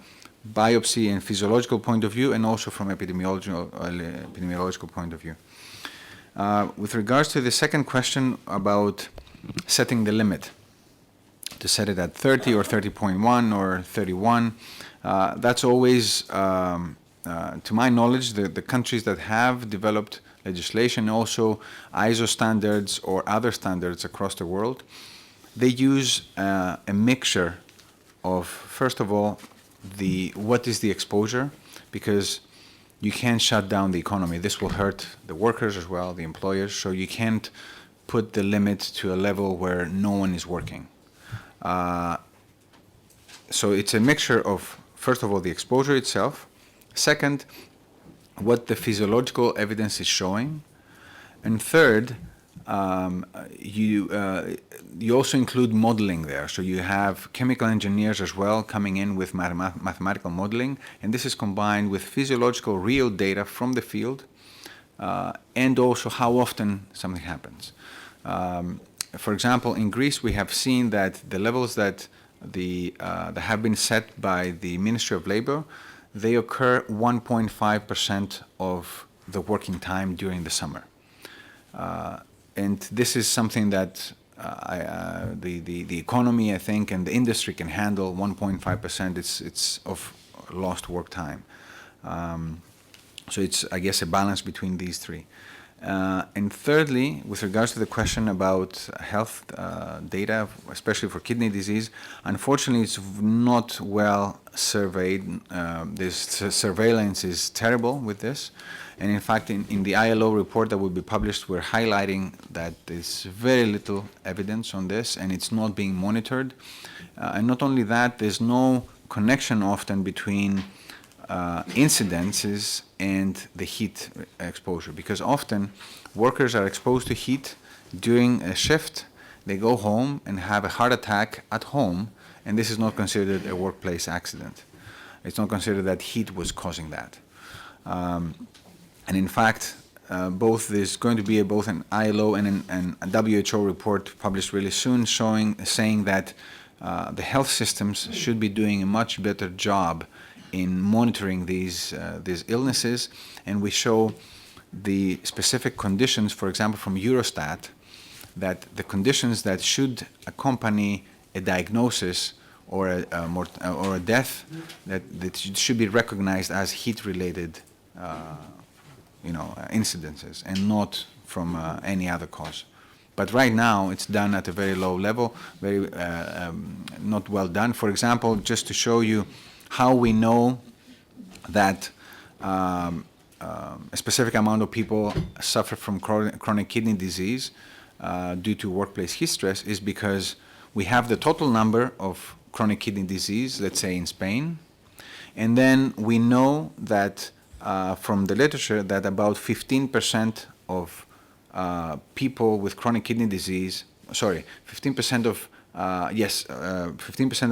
biopsy and physiological point of view and also from epidemiological point of view. With regards to the second question about setting the limit, to set it at 30 or 30.1 or 31, that's always, to my knowledge, the countries that have developed legislation, also ISO standards or other standards across the world, they use a mixture of, first of all, what is the exposure, because you can't shut down the economy. This will hurt the workers as well, the employers, so you can't put the limit to a level where no one is working. So it's a mixture of, first of all, the exposure itself, second, what the physiological evidence is showing, and third, you also include modeling there. So you have chemical engineers as well coming in with mathematical modeling, and this is combined with physiological real data from the field, and also how often something happens. For example, in Greece, we have seen that the levels that have been set by the Ministry of Labor, they occur 1.5% of the working time during the summer. And this is something that the economy, I think, and the industry can handle. 1.5%. It's of lost work time. So it's, I guess, a balance between these three. And thirdly, with regards to the question about health data, especially for kidney disease, unfortunately, it's not well surveyed. This surveillance is terrible with this. And in fact, in the ILO report that will be published, we're highlighting that there's very little evidence on this, and it's not being monitored. And not only that, there's no connection often between incidences and the heat exposure, because often workers are exposed to heat during a shift, they go home and have a heart attack at home, and this is not considered a workplace accident. It's not considered that heat was causing that. And in fact, there's going to be both an ILO and a WHO report published really soon saying that the health systems should be doing a much better job in monitoring these illnesses, and we show the specific conditions, for example, from Eurostat, that the conditions that should accompany a diagnosis or a death that should be recognized as heat-related, incidences, and not from any other cause. But right now, it's done at a very low level, very not well done. For example, just to show you how we know that a specific amount of people suffer from chronic kidney disease due to workplace heat stress is because we have the total number of chronic kidney disease, let's say in Spain, and then we know that from the literature that about 15% of people with chronic kidney disease, 15%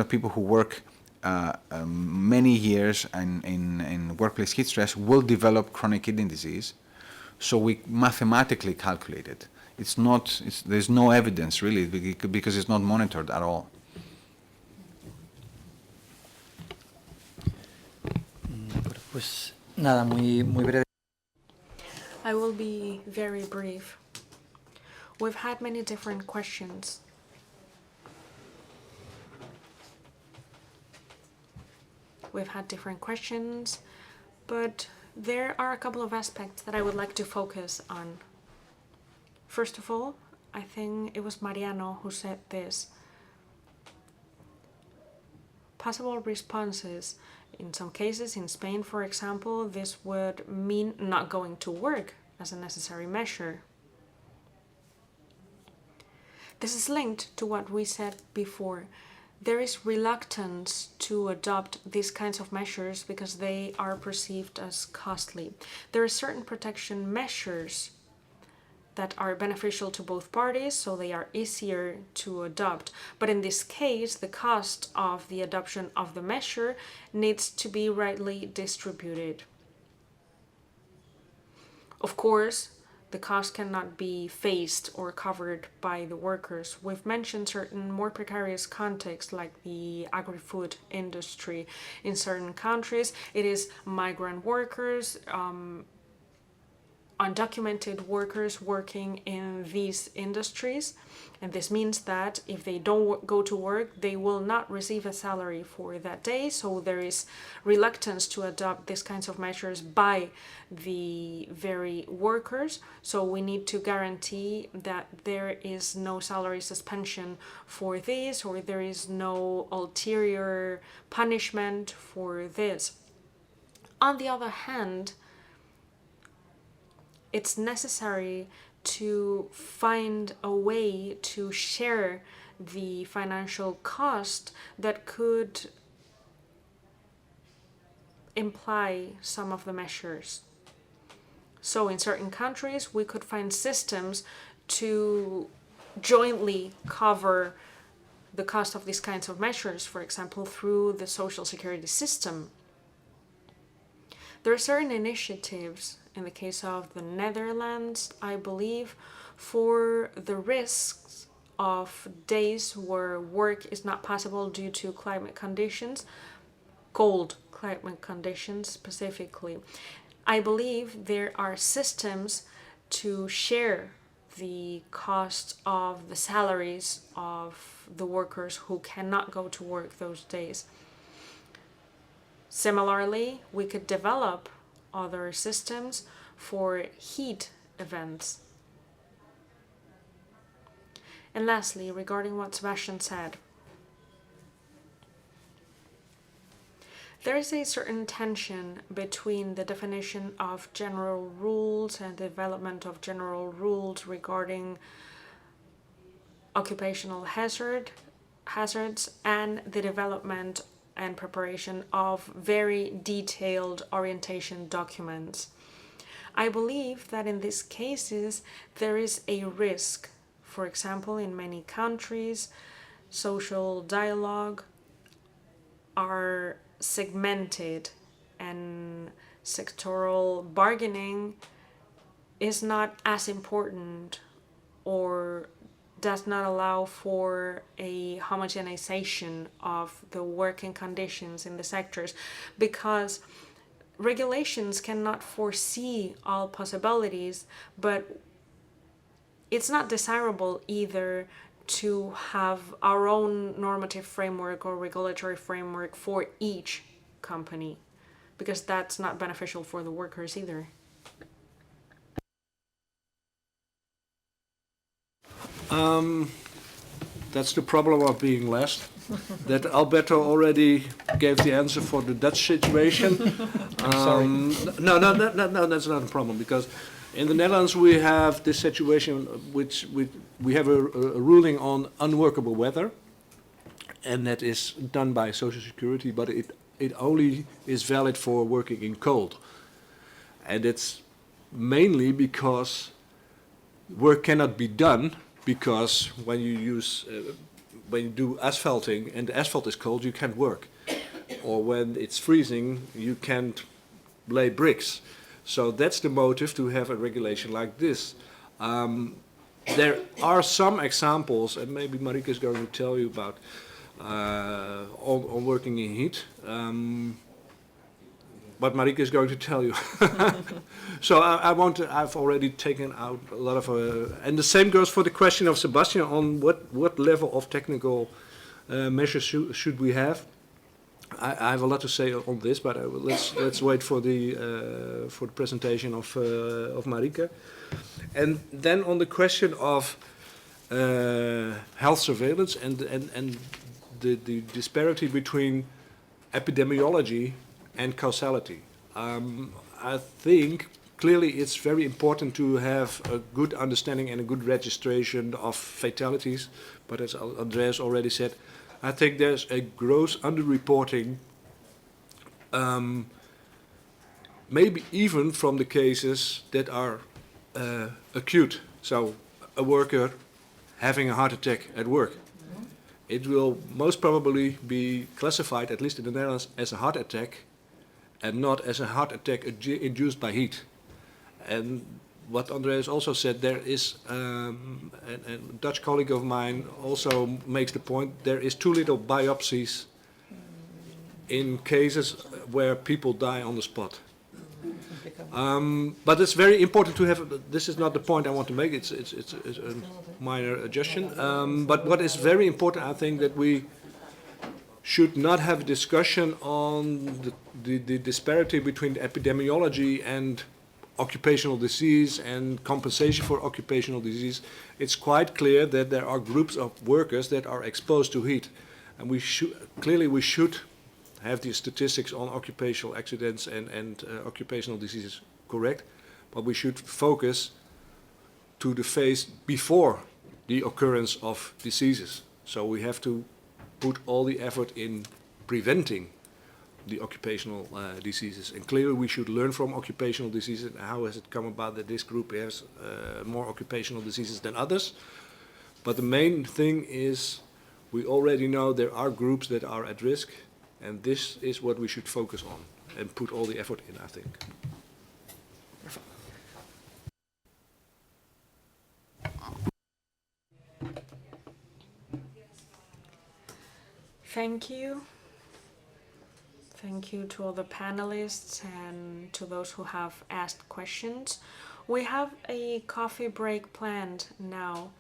of people who work many years in workplace heat stress will develop chronic kidney disease. So we mathematically calculate it. There's no evidence really because it's not monitored at all. Pues nada, muy breve. I will be very brief. We've had many different questions. We've had different questions, but there are a couple of aspects that I would like to focus on. First of all, I think it was Mariano who said this. Possible responses. In some cases, in Spain, for example, this would mean not going to work as a necessary measure. This is linked to what we said before. There is reluctance to adopt these kinds of measures because they are perceived as costly. There are certain protection measures that are beneficial to both parties, so they are easier to adopt. But in this case, the cost of the adoption of the measure needs to be rightly distributed. Of course, the cost cannot be faced or covered by the workers. We've mentioned certain more precarious contexts like the agri-food industry. In certain countries, it is migrant workers, undocumented workers working in these industries, and this means that if they don't go to work, they will not receive a salary for that day. So there is reluctance to adopt these kinds of measures by the very workers. So we need to guarantee that there is no salary suspension for this, or there is no ulterior punishment for this. On the other hand, it's necessary to find a way to share the financial cost that could imply some of the measures. So in certain countries, we could find systems to jointly cover the cost of these kinds of measures, for example, through the social security system. There are certain initiatives, in the case of the Netherlands, I believe, for the risks of days where work is not possible due to climate conditions, cold climate conditions specifically. I believe there are systems to share the cost of the salaries of the workers who cannot go to work those days. Similarly, we could develop other systems for heat events. And lastly, regarding what Sebastian said, there is a certain tension between the definition of general rules and the development of general rules regarding occupational hazards and the development and preparation of very detailed orientation documents. I believe that in these cases there is a risk. For example, in many countries, social dialogue are segmented and sectoral bargaining is not as important or does not allow for a homogenization of the working conditions in the sectors, because regulations cannot foresee all possibilities, but it's not desirable either to have our own normative framework or regulatory framework for each company, because that's not beneficial for the workers either. That's the problem of being last. That Alberto already gave the answer for the Dutch situation. Sorry. No, that's not a problem, because in the Netherlands we have this situation which we have a ruling on unworkable weather, and that is done by Social Security, but it only is valid for working in cold. And it's mainly because work cannot be done, because when you do asphalting and the asphalt is cold, you can't work. Or when it's freezing, you can't lay bricks. So that's the motive to have a regulation like this. There are some examples, and maybe Marika is going to tell you about, on working in heat. But Marika is going to tell you. So I want to, I've already taken out a lot of, and the same goes for the question of Sebastian on what level of technical measures should we have. I have a lot to say on this, but let's wait for the presentation of Marika. And then on the question of health surveillance and the disparity between epidemiology and causality. I think clearly it's very important to have a good understanding and a good registration of fatalities, but as Andreas already said, I think there's a gross underreporting, maybe even from the cases that are acute. So a worker having a heart attack at work. It will most probably be classified, at least in the Netherlands, as a heart attack and not as a heart attack induced by heat. And what Andreas also said, there is, a Dutch colleague of mine also makes the point, there is too little biopsies in cases where people die on the spot. But it's very important to have, this is not the point I want to make, it's a minor adjustment. But what is very important, I think, that we should not have a discussion on the disparity between epidemiology and occupational disease and compensation for occupational disease. It's quite clear that there are groups of workers that are exposed to heat, and we should have the statistics on occupational accidents and occupational diseases correct, but we should focus to the phase before the occurrence of diseases. So we have to put all the effort in preventing the occupational diseases. And clearly we should learn from occupational diseases. How has it come about that this group has more occupational diseases than others? But the main thing is we already know there are groups that are at risk, and this is what we should focus on and put all the effort in, I think. Thank you. Thank you to all the panelists and to those who have asked questions. We have a coffee break planned now.